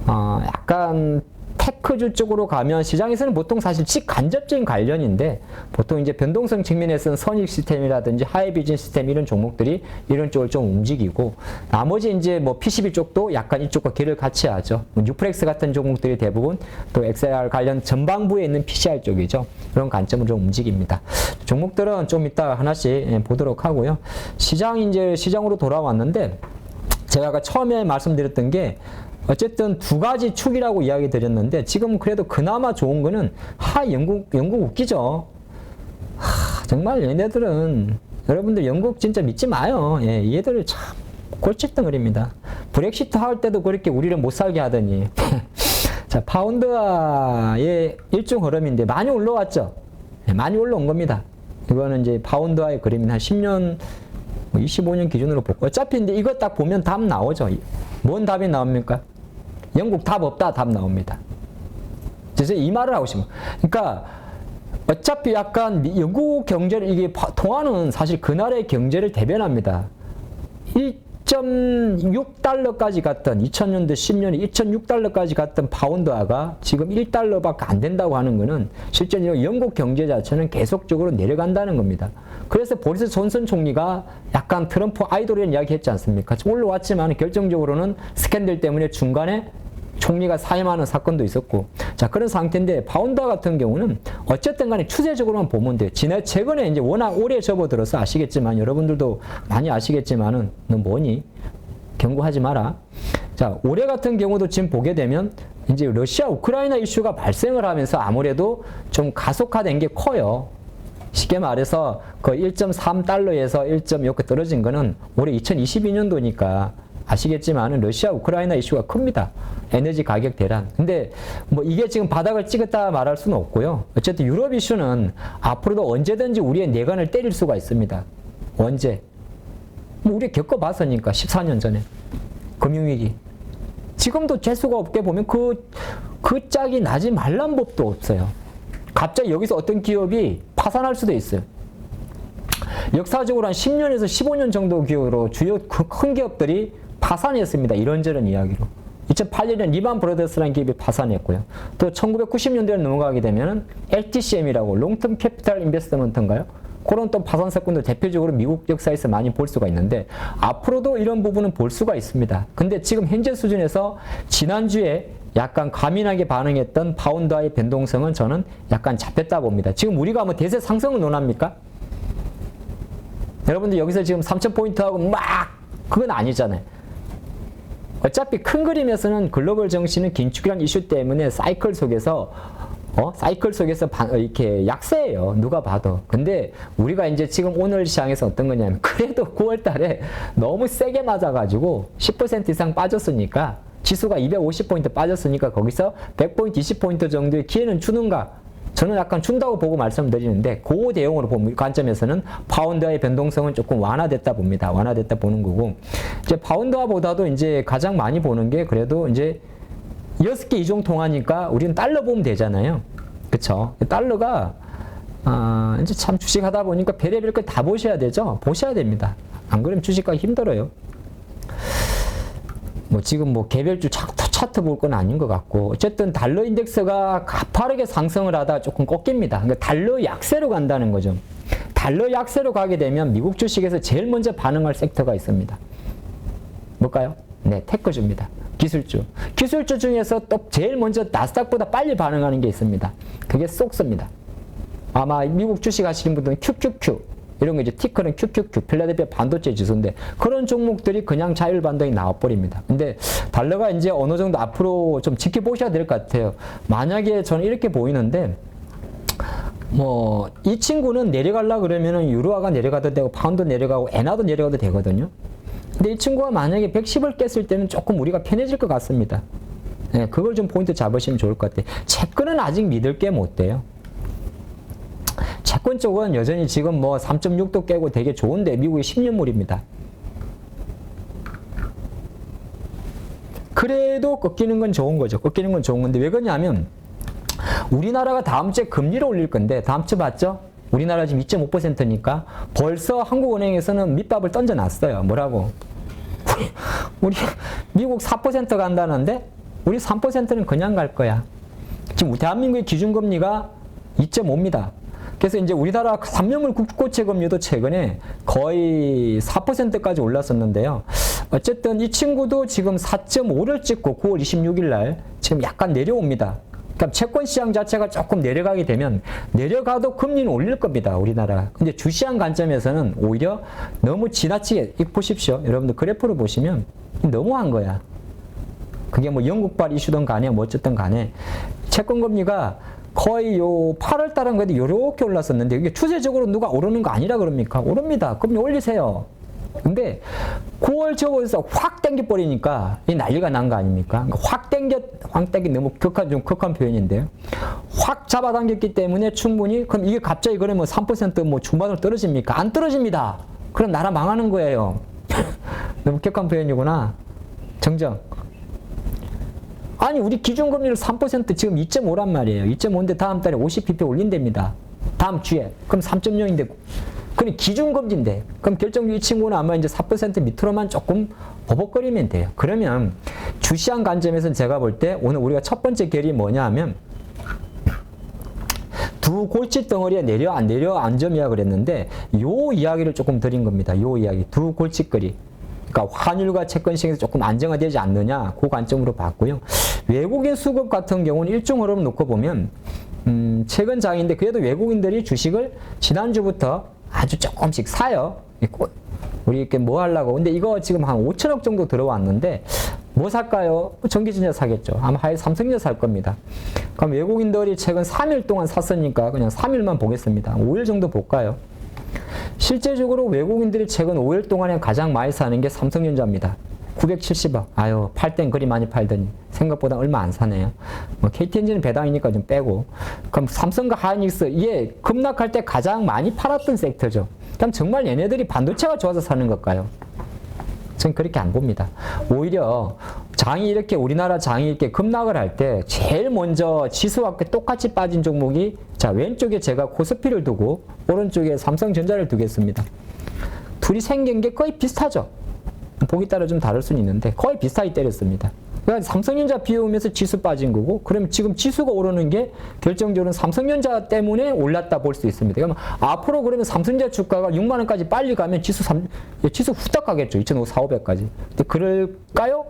약간 테크주 쪽으로 가면 시장에서는 보통 사실 직간접적인 관련인데, 보통 이제 변동성 측면에서는 선익 시스템이라든지 하이비전 시스템 이런 종목들이 이런 쪽을 좀 움직이고, 나머지 이제 뭐 PCB 쪽도 약간 이쪽과 길을 같이 하죠. 뉴프렉스 같은 종목들이 대부분 또 XR 관련 전방부에 있는 PCR 쪽이죠. 그런 관점으로 좀 움직입니다. 종목들은 좀 이따 하나씩 보도록 하고요. 시장으로 돌아왔는데, 제가 아까 처음에 말씀드렸던 게, 어쨌든 두 가지 축이라고 이야기 드렸는데, 지금 그래도 그나마 좋은 거는, 영국 웃기죠. 정말 얘네들은, 여러분들 영국 진짜 믿지 마요. 예, 얘들을 참 골칫덩어리입니다. 브렉시트 할 때도 그렇게 우리를 못 살게 하더니. 자, 파운드화의 일종 흐름인데, 많이 올라왔죠? 예, 많이 올라온 겁니다. 이거는 이제 파운드화의 그림은 한 10년, 25년 기준으로 보고. 어차피 근데 이거 딱 보면 답 나오죠. 뭔 답이 나옵니까? 영국 답 없다 답 나옵니다. 그래서 이 말을 하고 싶어요. 그러니까 어차피 약간 영국 경제를 이게 통화는 사실 그날의 경제를 대변합니다. 1.6달러까지 갔던 2000년도 10년에 1.6달러까지 갔던 파운드화가 지금 1달러밖에 안 된다고 하는 것은 실제로 영국 경제 자체는 계속적으로 내려간다는 겁니다. 그래서 보리스 존슨 총리가 약간 트럼프 아이돌이라는 이야기 했지 않습니까? 올라왔지만 결정적으로는 스캔들 때문에 중간에 총리가 사임하는 사건도 있었고, 자, 그런 상태인데, 파운드화 같은 경우는 어쨌든 간에 추세적으로만 보면 돼요. 최근에 이제 워낙 오래 접어들어서 아시겠지만, 여러분들도 많이 아시겠지만은, 너 뭐니? 경고하지 마라. 자, 올해 같은 경우도 지금 보게 되면, 이제 러시아 우크라이나 이슈가 발생을 하면서 아무래도 좀 가속화된 게 커요. 쉽게 말해서 그 1.3달러에서 1. 이렇게 떨어진 거는 올해 2022년도니까 아시겠지만은 러시아 우크라이나 이슈가 큽니다. 에너지 가격 대란. 근데 뭐 이게 지금 바닥을 찍었다 말할 수는 없고요. 어쨌든 유럽 이슈는 앞으로도 언제든지 우리의 내관을 때릴 수가 있습니다. 언제? 뭐 우리 겪어봤으니까 14년 전에 금융위기. 지금도 재수가 없게 보면 그 짝이 나지 말란 법도 없어요. 갑자기 여기서 어떤 기업이 파산할 수도 있어요. 역사적으로 한 10년에서 15년 정도 기업으로 주요 큰 기업들이 파산했습니다. 이런저런 이야기로. 2008년에 리만 브라더스라는 기업이 파산했고요. 또 1990년대에 넘어가게 되면 LTCM이라고 롱텀 캐피탈 인베스트먼트인가요? 그런 또 파산 사건도 대표적으로 미국 역사에서 많이 볼 수가 있는데, 앞으로도 이런 부분은 볼 수가 있습니다. 근데 지금 현재 수준에서 지난주에 약간 과민하게 반응했던 파운드화의 변동성은 저는 약간 잡혔다 봅니다. 지금 우리가 뭐 대세 상승을 논합니까? 여러분들 여기서 지금 3,000포인트하고 막 그건 아니잖아요. 어차피 큰 그림에서는 글로벌 정신은 긴축이라는 이슈 때문에 사이클 속에서 이렇게 약세예요. 누가 봐도. 근데 우리가 이제 지금 오늘 시장에서 어떤 거냐면, 그래도 9월 달에 너무 세게 맞아가지고 10% 이상 빠졌으니까, 지수가 250포인트 빠졌으니까 거기서 100포인트, 20포인트 정도의 기회는 주는가? 저는 약간 준다고 보고 말씀드리는데, 그 대용으로 보면 관점에서는 파운드화의 변동성은 조금 완화됐다 봅니다. 완화됐다 보는 거고, 이제 파운드화보다도 이제 가장 많이 보는 게 그래도 이제 6개 이종 통하니까 우리는 달러 보면 되잖아요. 그쵸? 달러가, 이제 참 주식 하다 보니까 별의별 걸 다 보셔야 되죠? 보셔야 됩니다. 안 그러면 주식하기 힘들어요. 뭐 지금 뭐 개별주 차트 볼 건 아닌 것 같고, 어쨌든 달러 인덱스가 가파르게 상승을 하다 조금 꺾입니다. 그러니까 달러 약세로 간다는 거죠. 달러 약세로 가게 되면 미국 주식에서 제일 먼저 반응할 섹터가 있습니다. 뭘까요? 네, 테크주입니다. 기술주. 기술주 중에서 또 제일 먼저 나스닥보다 빨리 반응하는 게 있습니다. 그게 쏙스입니다. 아마 미국 주식 하시는 분들은 QQQ, 이런 거 이제 티커는 QQQ, 필라델피아 반도체 지수인데, 그런 종목들이 그냥 자율 반등이 나와버립니다. 근데 달러가 이제 어느 정도 앞으로 좀 지켜보셔야 될 것 같아요. 만약에 저는 이렇게 보이는데, 뭐 이 친구는 내려가려고 그러면은 유로화가 내려가도 되고 파운드 내려가고 엔화도 내려가도 되거든요. 근데 이 친구가 만약에 110을 깼을 때는 조금 우리가 편해질 것 같습니다. 네, 그걸 좀 포인트 잡으시면 좋을 것 같아요. 채권은 아직 믿을 게 못 돼요. 채권 쪽은 여전히 지금 뭐 3.6도 깨고 되게 좋은데, 미국의 10년물입니다. 그래도 꺾이는 건 좋은 거죠. 꺾이는 건 좋은 건데, 왜 그러냐면 우리나라가 다음 주에 금리를 올릴 건데 다음 주 봤죠? 우리나라 지금 2.5%니까 벌써 한국은행에서는 밑밥을 던져놨어요. 뭐라고? 우리 미국 4% 간다는데 우리 3%는 그냥 갈 거야. 지금 대한민국의 기준금리가 2.5입니다. 그래서 이제 우리나라 3년물 국고채 금리도 최근에 거의 4%까지 올랐었는데요. 어쨌든 이 친구도 지금 4.5를 찍고 9월 26일 날 지금 약간 내려옵니다. 그러니까 채권 시장 자체가 조금 내려가게 되면 내려가도 금리는 올릴 겁니다. 우리나라. 근데 주시장 관점에서는 오히려 너무 지나치게 이거 보십시오. 여러분들 그래프를 보시면 너무한 거야. 그게 뭐 영국발 이슈든 간에 뭐 어쨌든 간에 채권 금리가 거의 요 8월 달은 그래도 요렇게 올랐었는데 이게 추세적으로 누가 오르는 거 아니라 그럽니까? 오릅니다. 금리 올리세요. 근데 9월 저거에서 확 땡겨버리니까 이 난리가 난 거 아닙니까? 확 땡기 너무 좀 극한 표현인데요. 확 잡아당겼기 때문에 충분히 그럼 이게 갑자기 그러면 3%뭐 중반으로 떨어집니까? 안 떨어집니다. 그럼 나라 망하는 거예요. 너무 격한 표현이구나. 정정. 아니 우리 기준금리를 3% 지금 2.5란 말이에요. 2.5인데 다음 달에 50bp 올린답니다. 다음 주에. 그럼 3.0인데 그럼 기준금리인데 그럼 결정적으로 이 친구는 아마 이제 4% 밑으로만 조금 버벅거리면 돼요. 그러면 주시장 관점에서는 제가 볼 때 오늘 우리가 첫 번째 결이 뭐냐 하면 두 골치 덩어리에 내려 안 점이야 그랬는데 요 이야기를 조금 드린 겁니다. 요 이야기 두 골칫거리. 그러니까 환율과 채권 시장에서 조금 안정화되지 않느냐 그 관점으로 봤고요. 외국인 수급 같은 경우는 일종 흐름 놓고 보면 최근 장인데 그래도 외국인들이 주식을 지난주부터 아주 조금씩 사요. 우리 이렇게 뭐 하려고. 근데 이거 지금 한 5천억 정도 들어왔는데 뭐 살까요? 전기전자 사겠죠. 아마 삼성전자 살 겁니다. 그럼 외국인들이 최근 3일 동안 샀으니까 그냥 3일만 보겠습니다. 5일 정도 볼까요? 실제적으로 외국인들이 최근 5일 동안에 가장 많이 사는 게 삼성전자입니다. 970억. 아유, 팔 땐 그리 많이 팔더니 생각보다 얼마 안 사네요. 뭐 KT엔진은 배당이니까 좀 빼고. 그럼 삼성과 하이닉스 이게 급락할 때 가장 많이 팔았던 섹터죠. 그럼 정말 얘네들이 반도체가 좋아서 사는 걸까요? 전 그렇게 안 봅니다. 오히려 우리나라 장이 이렇게 급락을 할 때 제일 먼저 지수와 똑같이 빠진 종목이 자, 왼쪽에 제가 코스피를 두고 오른쪽에 삼성전자를 두겠습니다. 둘이 생긴 게 거의 비슷하죠. 보기 따라 좀 다를 수는 있는데 거의 비슷하게 때렸습니다. 그러니까 삼성전자 비오면서 지수 빠진 거고 그럼 지금 지수가 오르는 게 결정적으로 삼성전자 때문에 올랐다 볼 수 있습니다. 그러면 앞으로 그러면 삼성전자 주가가 6만 원까지 빨리 가면 지수 후딱 가겠죠. 2,500까지. 근데 그럴까요?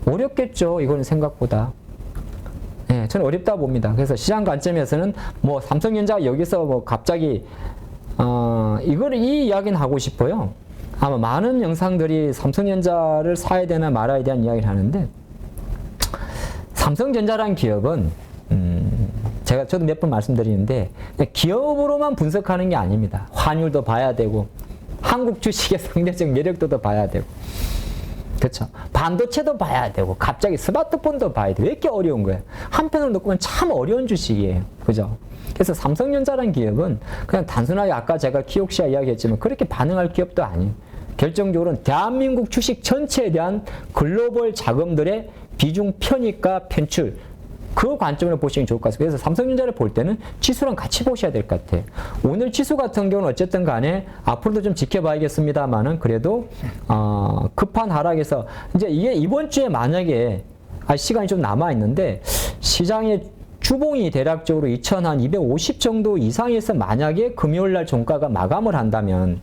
어렵겠죠. 이거는 생각보다. 네, 저는 어렵다 봅니다. 그래서 시장 관점에서는 뭐 삼성전자 여기서 뭐 갑자기 이 이야기는 하고 싶어요. 아마 많은 영상들이 삼성전자를 사야 되나 말아야 되는 이야기를 하는데 삼성전자라는 기업은 저도 몇 번 말씀드리는데 기업으로만 분석하는 게 아닙니다. 환율도 봐야 되고 한국 주식의 상대적 매력도도 봐야 되고 그렇죠. 반도체도 봐야 되고 갑자기 스마트폰도 봐야 돼. 왜 이렇게 어려운 거예요? 한편으로 놓고 보면 참 어려운 주식이에요. 그죠? 그래서 삼성전자라는 기업은 그냥 단순하게 아까 제가 키옥시아 이야기했지만 그렇게 반응할 기업도 아니에요. 결정적으로는 대한민국 주식 전체에 대한 글로벌 자금들의 비중 편입과 편출 그 관점으로 보시면 좋을 것 같습니다. 그래서 삼성전자를 볼 때는 지수랑 같이 보셔야 될 것 같아요. 오늘 지수 같은 경우는 어쨌든 간에 앞으로도 좀 지켜봐야겠습니다만은 그래도 급한 하락에서 이제 이게 이번 주에 만약에 시간이 좀 남아 있는데 시장의 주봉이 대략적으로 2,250 정도 이상에서 만약에 금요일날 종가가 마감을 한다면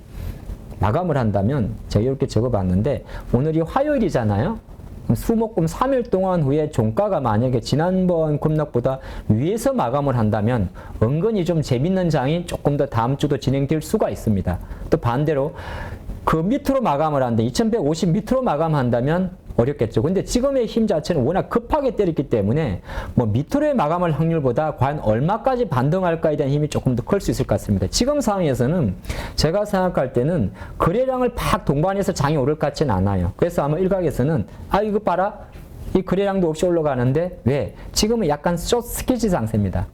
제가 이렇게 적어봤는데 오늘이 화요일이잖아요. 수목금 3일 동안 후에 종가가 만약에 지난번 급락보다 위에서 마감을 한다면 은근히 좀 재밌는 장이 조금 더 다음 주도 진행될 수가 있습니다. 또 반대로 그 밑으로 마감을 한다. 2150 밑으로 마감한다면 어렵겠죠. 근데 지금의 힘 자체는 워낙 급하게 때렸기 때문에 뭐 밑으로의 마감할 확률보다 과연 얼마까지 반등할까에 대한 힘이 조금 더 클 수 있을 것 같습니다. 지금 상황에서는 제가 생각할 때는 거래량을 팍 동반해서 장이 오를 것 같지는 않아요. 그래서 아마 일각에서는 이거 봐라. 이 거래량도 없이 올라가는데 왜? 지금은 약간 숏 스퀴즈 상태입니다.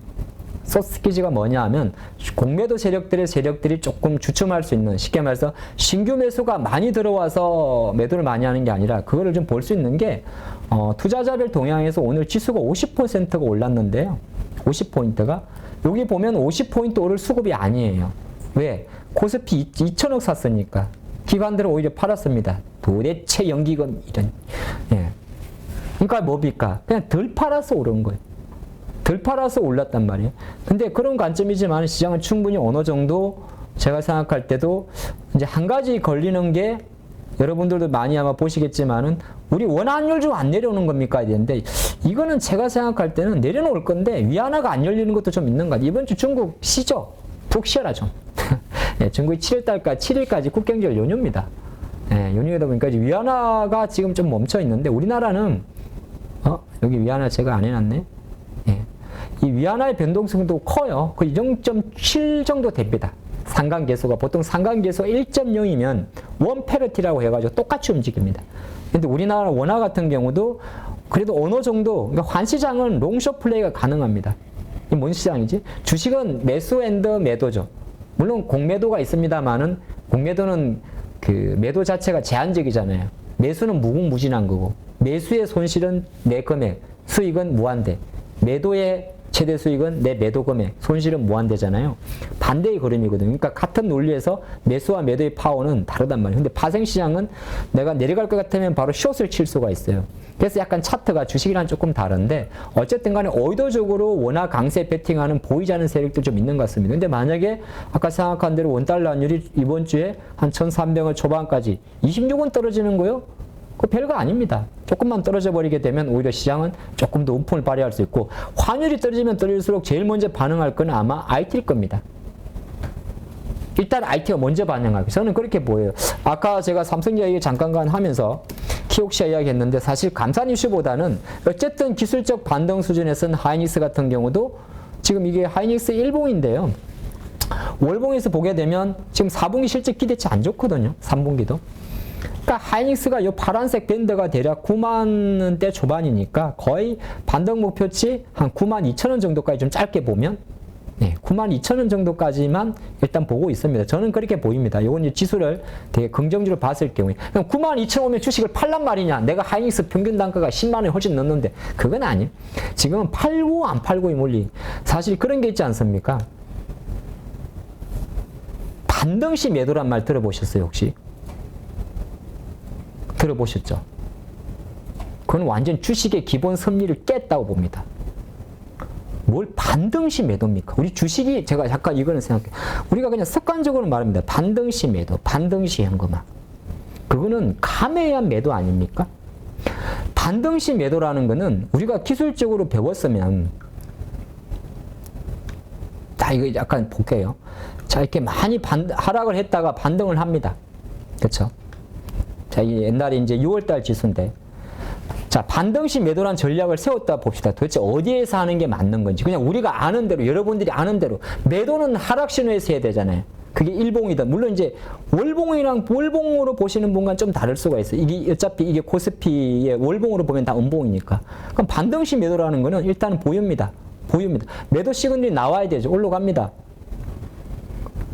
숏스퀴즈가 뭐냐 하면 공매도 세력들이 조금 주춤할 수 있는, 쉽게 말해서 신규 매수가 많이 들어와서 매도를 많이 하는 게 아니라 그거를 좀 볼 수 있는 게 투자자별 동향에서 오늘 지수가 50%가 올랐는데요. 50포인트가 여기 보면 50포인트 오를 수급이 아니에요. 왜? 코스피 2천억 샀으니까 기관들은 오히려 팔았습니다. 도대체 연기금 이런. 예. 그러니까 뭡니까? 그냥 덜 팔아서 오른 거예요. 덜 팔아서 올랐단 말이에요. 근데 그런 관점이지만 시장은 충분히 어느 정도 제가 생각할 때도 이제 한 가지 걸리는 게 여러분들도 많이 아마 보시겠지만은 우리 원환율 좀 안 내려오는 겁니까? 이랬는데 이거는 제가 생각할 때는 내려놓을 건데 위안화가 안 열리는 것도 좀 있는 것 같아요. 이번 주 중국 쉬죠? 푹 쉬어라 좀. 네, 중국이 7일까지 국경절 연휴입니다. 네, 연휴다 보니까 이제 위안화가 지금 좀 멈춰 있는데 우리나라는 여기 위안화 제가 안 해놨네. 네. 이 위안화의 변동성도 커요. 그 0.7 정도 됩니다. 상관계수가 보통 상관계수가 1.0이면 원 패러티라고 해가지고 똑같이 움직입니다. 근데 우리나라 원화 같은 경우도 그래도 어느 정도, 그러니까 환시장은 롱숏 플레이가 가능합니다. 이 뭔 시장이지? 주식은 매수 앤드 매도죠. 물론 공매도가 있습니다만은 공매도는 그 매도 자체가 제한적이잖아요. 매수는 무궁무진한 거고 매수의 손실은 내 금액, 수익은 무한대. 매도의 최대 수익은 내 매도 금액, 손실은 무한대잖아요. 반대의 흐름이거든요. 그러니까 같은 논리에서 매수와 매도의 파워는 다르단 말이에요. 근데 파생시장은 내가 내려갈 것 같으면 바로 숏을 칠 수가 있어요. 그래서 약간 차트가 주식이랑 조금 다른데 어쨌든 간에 의도적으로 원화 강세 베팅하는 보이지 않는 세력들 좀 있는 것 같습니다. 근데 만약에 아까 생각한 대로 원달러 환율이 이번 주에 한 1,300원 초반까지 26원 떨어지는 거요? 그 별거 아닙니다. 조금만 떨어져 버리게 되면 오히려 시장은 조금 더 움풍을 발휘할 수 있고 환율이 떨어지면 떨어질수록 제일 먼저 반응할 건 아마 IT일 겁니다. 일단 IT가 먼저 반응하고 저는 그렇게 보여요. 아까 제가 삼성전자 얘기 잠깐 하면서 키옥시아 이야기 했는데 사실 감산 이슈보다는 어쨌든 기술적 반등 수준에서는 하이닉스 같은 경우도 지금 이게 하이닉스 일봉인데요. 월봉에서 보게 되면 지금 4분기 실적 기대치 안 좋거든요. 3분기도. 그러니까 하이닉스가 이 파란색 밴드가 대략 9만 원대 초반이니까 거의 반등 목표치 한 9만 2천 원 정도까지 좀 짧게 보면 9만 2천 원 정도까지만 일단 보고 있습니다. 저는 그렇게 보입니다. 이건 지수를 되게 긍정적으로 봤을 경우에. 그럼 9만 2천 원 오면 주식을 팔란 말이냐. 내가 하이닉스 평균 단가가 10만 원이 훨씬 넘는데 그건 아니에요. 지금은 팔고 안 팔고의 논리. 사실 그런 게 있지 않습니까? 반등시 매도란 말 들어보셨어요 혹시? 들어보셨죠? 그건 완전 주식의 기본 섭리를 깼다고 봅니다. 뭘 반등시 매도입니까? 우리 주식이 제가 잠깐 이거는 생각해. 우리가 그냥 습관적으로 말합니다. 반등시 매도, 반등시 현금화. 그거는 감에 의한 매도 아닙니까? 반등시 매도라는 거는 우리가 기술적으로 배웠으면 자 이거 약간 볼게요. 자 이렇게 많이 하락을 했다가 반등을 합니다. 그렇죠? 자, 이 옛날에 이제 6월달 지수인데, 자, 반등시 매도란 전략을 세웠다 봅시다. 도대체 어디에서 하는 게 맞는 건지. 그냥 우리가 아는 대로, 여러분들이 아는 대로, 매도는 하락 신호에서 해야 되잖아요. 그게 일봉이다. 물론 이제 월봉이랑 월봉으로 보시는 분과는 좀 다를 수가 있어요. 이게 어차피 이게 코스피의 월봉으로 보면 다 음봉이니까. 그럼 반등시 매도라는 거는 일단은 보유입니다. 보유입니다. 매도 시그널이 나와야 되죠. 올라갑니다.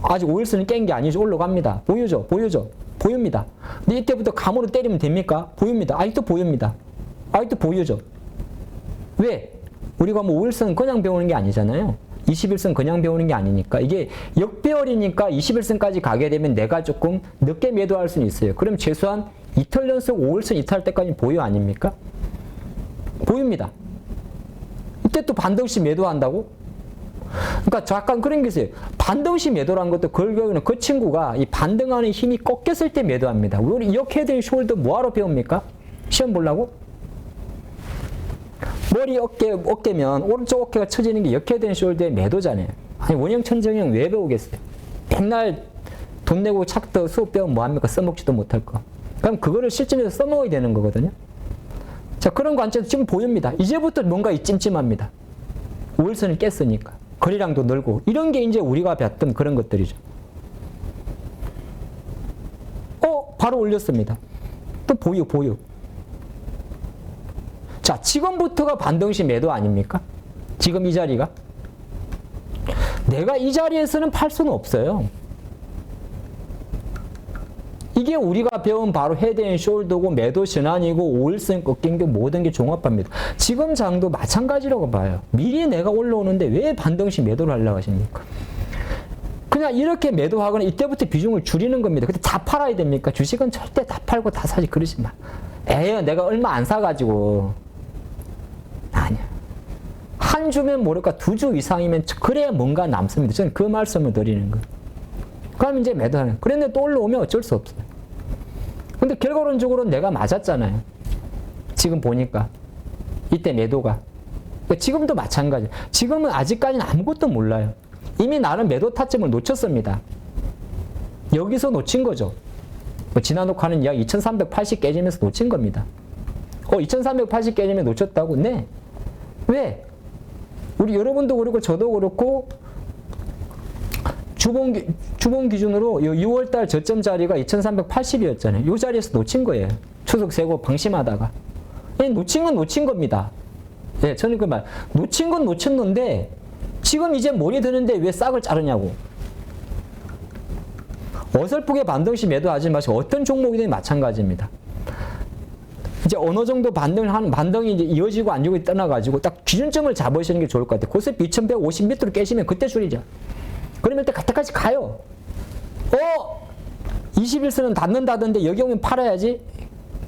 아직 5일선은 깬 게 아니죠. 올라갑니다. 보유죠. 보유죠. 보유입니다. 근데 이때부터 감으로 때리면 됩니까? 보유입니다. 아직도 보유입니다. 아직도 보유죠. 왜? 우리가 뭐 5일선 그냥 배우는 게 아니잖아요. 21선 그냥 배우는 게 아니니까. 이게 역배열이니까 21선까지 가게 되면 내가 조금 늦게 매도할 수는 있어요. 그럼 최소한 이틀 연속 5일선 이탈 때까지 보유 아닙니까? 보유입니다. 이때 또 반등시 매도한다고? 그러니까 잠깐 그런 게 있어요. 반등시 매도라는 것도 결국에는 그 친구가 이 반등하는 힘이 꺾였을 때 매도합니다. 우리 이렇게 된 숄더 뭐하러 배웁니까? 시험 보려고? 머리 어깨면 오른쪽 어깨가 처지는 게 이렇게 된 숄더의 매도잖아요. 아니 원형천정형 왜 배우겠어요? 맨날 돈 내고 착도 수업 배우면 뭐합니까? 써먹지도 못할 거. 그럼 그거를 실전에서 써먹어야 되는 거거든요. 자 그런 관점에서 지금 보입니다. 이제부터 뭔가 찜찜합니다. 5일선을 깼으니까. 거리량도 늘고 이런 게 이제 우리가 봤던 그런 것들이죠. 바로 올렸습니다. 또 보유. 자, 지금부터가 반등시 매도 아닙니까? 지금 이 자리가. 내가 이 자리에서는 팔 수는 없어요. 이게 우리가 배운 바로 헤드앤숄더고 매도 신안이고 5일선 꺾인 게 모든 게 종합합니다. 지금 장도 마찬가지라고 봐요. 미리 내가 올라오는데 왜 반등시 매도를 하려고 하십니까? 그냥 이렇게 매도하거나 이때부터 비중을 줄이는 겁니다. 근데 다 팔아야 됩니까? 주식은 절대 다 팔고 다 사지 그러지 마. 에이, 내가 얼마 안 사가지고. 아니야. 한 주면 모를까 2주 이상이면 그래야 뭔가 남습니다. 저는 그 말씀을 드리는 거예요. 그럼 이제 매도하는. 그런데 또 올라오면 어쩔 수 없어요. 근데 결과론적으로는 내가 맞았잖아요. 지금 보니까. 이때 매도가. 지금도 마찬가지. 지금은 아직까지는 아무것도 몰라요. 이미 나는 매도 타점을 놓쳤습니다. 여기서 놓친 거죠. 지난 녹화는 약 2380 깨지면서 놓친 겁니다. 2380 깨지면 놓쳤다고? 네. 왜? 우리 여러분도 그렇고 저도 그렇고 주봉 기준으로 6월달 저점 자리가 2380이었잖아요. 이 자리에서 놓친 거예요. 추석 세고 방심하다가. 놓친 건 놓친 겁니다. 네, 저는 그 말. 놓친 건 놓쳤는데 지금 이제 몰이 드는데 왜 싹을 자르냐고. 어설프게 반등시 매도하지 마시고 어떤 종목이든 마찬가지입니다. 이제 어느 정도 반등이 이제 이어지고 안 이어지고 떠나가지고 딱 기준점을 잡으시는 게 좋을 것 같아요. 고스피 2150 밑으로 깨시면 그때 줄이죠. 그러면 일단 그때까지 가요. 21선은 닿는다던데 여기 오면 팔아야지?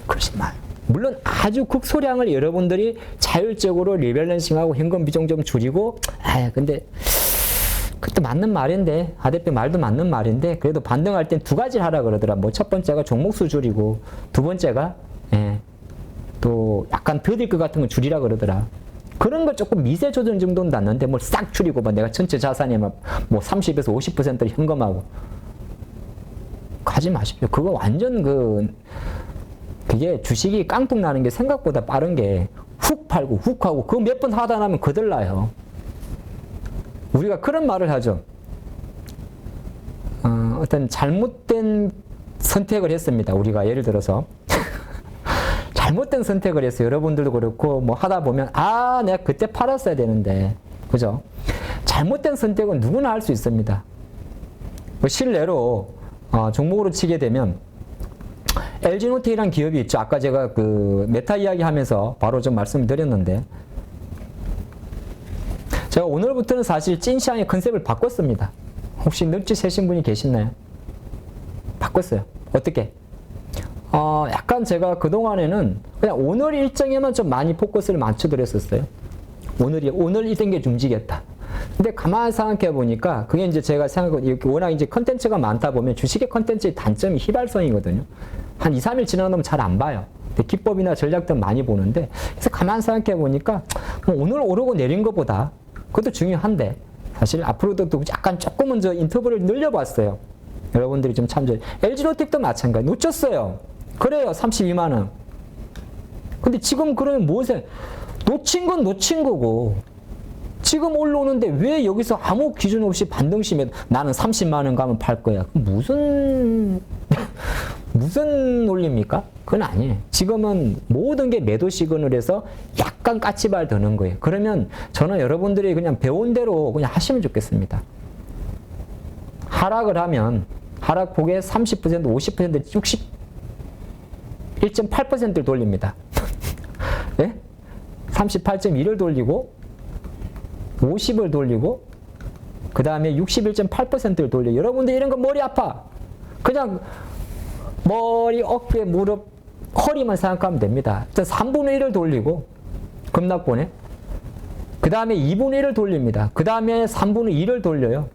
그러지 마요. 물론 아주 극소량을 여러분들이 자율적으로 리밸런싱하고 현금 비중 좀 줄이고, 근데 그것도 맞는 말인데, 하 대표 말도 맞는 말인데, 그래도 반등할 땐 2가지를 하라 그러더라. 뭐 첫 번째가 종목수 줄이고, 2번째가 또 약간 더딜 것 같은 거 줄이라 그러더라. 그런 거 조금 미세 조정 정도는 닿는데 뭘 싹 줄이고 뭐 내가 전체 자산에 뭐 30에서 50%를 현금하고 가지 마십시오. 그거 완전 그게 주식이 깡통 나는 게 생각보다 빠른 게 훅 팔고 훅 하고 그거 몇 번 하다 나면 거들나요. 우리가 그런 말을 하죠. 어떤 잘못된 선택을 했습니다. 우리가 예를 들어서 잘못된 선택을 했어요. 여러분들도 그렇고 뭐 하다 보면 내가 그때 팔았어야 되는데 그죠? 잘못된 선택은 누구나 할 수 있습니다. 뭐 실례로 종목으로 치게 되면 LG노텍이라는 기업이 있죠. 아까 제가 그 메타 이야기 하면서 바로 좀 말씀드렸는데 제가 오늘부터는 사실 찐시장의 컨셉을 바꿨습니다. 혹시 늙지 세신 분이 계시나요? 바꿨어요. 어떻게? 약간 제가 그동안에는 그냥 오늘 일정에만 좀 많이 포커스를 맞춰드렸었어요. 오늘 이 땡겨 움직였다. 근데 가만히 생각해 보니까 그게 이제 제가 워낙 이제 컨텐츠가 많다 보면 주식의 컨텐츠의 단점이 휘발성이거든요. 한 2, 3일 지나면 잘 안 봐요. 근데 기법이나 전략들 많이 보는데 그래서 가만히 생각해 보니까 오늘 오르고 내린 것보다 그것도 중요한데 사실 앞으로도 약간 조금은 저 인터벌을 늘려봤어요. 여러분들이 좀 참조해. LG노텍도 마찬가지. 놓쳤어요. 그래요. 32만 원. 근데 지금 그러면 무엇에 놓친 건 놓친 거고 지금 올라오는데 왜 여기서 아무 기준 없이 반등심에 나는 30만 원 가면 팔 거야. 무슨 논리입니까? 그건 아니에요. 지금은 모든 게 매도 시그널 해서 약간 까치발 드는 거예요. 그러면 저는 여러분들이 그냥 배운 대로 그냥 하시면 좋겠습니다. 하락을 하면 하락폭에 30%, 50%, 60, 1.8%를 돌립니다. 네? 38.1을 돌리고 50을 돌리고 그 다음에 61.8%를 돌려요. 여러분들 이런 거 머리 아파. 그냥 머리, 어깨, 무릎, 허리만 생각하면 됩니다. 3분의 1을 돌리고 급락권에 그 다음에 2분의 1을 돌립니다. 그 다음에 3분의 2를 돌려요.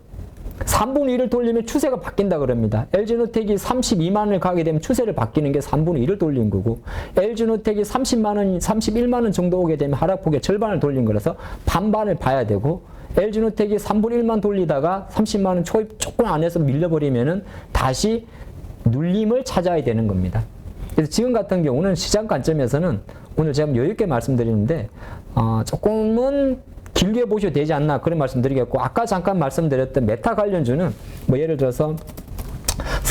3분의 1을 돌리면 추세가 바뀐다 그럽니다. LG노텍이 32만 원을 가게 되면 추세를 바뀌는 게 3분의 1을 돌린 거고 LG노텍이 30만 원, 31만 원 정도 오게 되면 하락폭의 절반을 돌린 거라서 반반을 봐야 되고 LG노텍이 3분의 1만 돌리다가 30만 원 조금 안에서 밀려버리면은 다시 눌림을 찾아야 되는 겁니다. 그래서 지금 같은 경우는 시장 관점에서는 오늘 제가 여유있게 말씀드리는데 조금은 길게 보셔도 되지 않나 그런 말씀 드리겠고 아까 잠깐 말씀드렸던 메타 관련주는 뭐 예를 들어서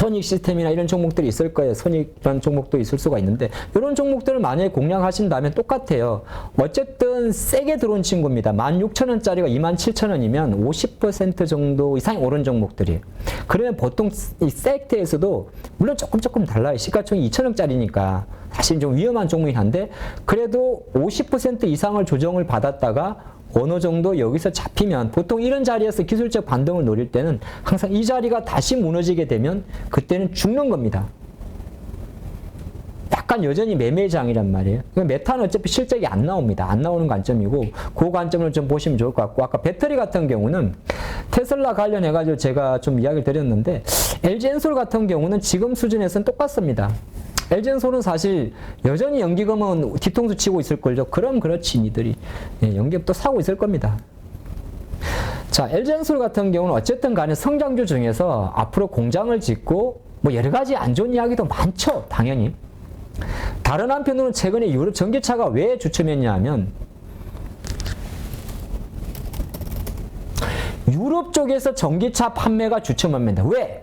선익 시스템이나 이런 종목들이 있을 거예요. 선익이라는 종목도 있을 수가 있는데 이런 종목들을 만약에 공략하신다면 똑같아요. 어쨌든 세게 들어온 친구입니다. 16,000원짜리가 27,000원이면 50% 정도 이상이 오른 종목들이에요. 그러면 보통 이 섹트에서도 물론 조금 달라요. 시가총이 2,000원짜리니까 사실 좀 위험한 종목이긴 한데 그래도 50% 이상을 조정을 받았다가 어느 정도 여기서 잡히면 보통 이런 자리에서 기술적 반등을 노릴 때는 항상 이 자리가 다시 무너지게 되면 그때는 죽는 겁니다. 약간 여전히 매매장이란 말이에요. 메타는 어차피 실적이 안 나옵니다. 안 나오는 관점이고 그 관점을 좀 보시면 좋을 것 같고 아까 배터리 같은 경우는 테슬라 관련해가지고 제가 좀 이야기를 드렸는데 LG엔솔 같은 경우는 지금 수준에서는 똑같습니다. LG엔솔은 사실 여전히 연기금은 뒤통수 치고 있을걸요. 그럼 그렇지 니들이 연기금 또 사고 있을 겁니다. 자, LG엔솔 같은 경우는 어쨌든 간에 성장주 중에서 앞으로 공장을 짓고 뭐 여러 가지 안 좋은 이야기도 많죠. 당연히. 다른 한편으로는 최근에 유럽 전기차가 왜 주춤했냐 하면 유럽 쪽에서 전기차 판매가 주춤합니다. 왜?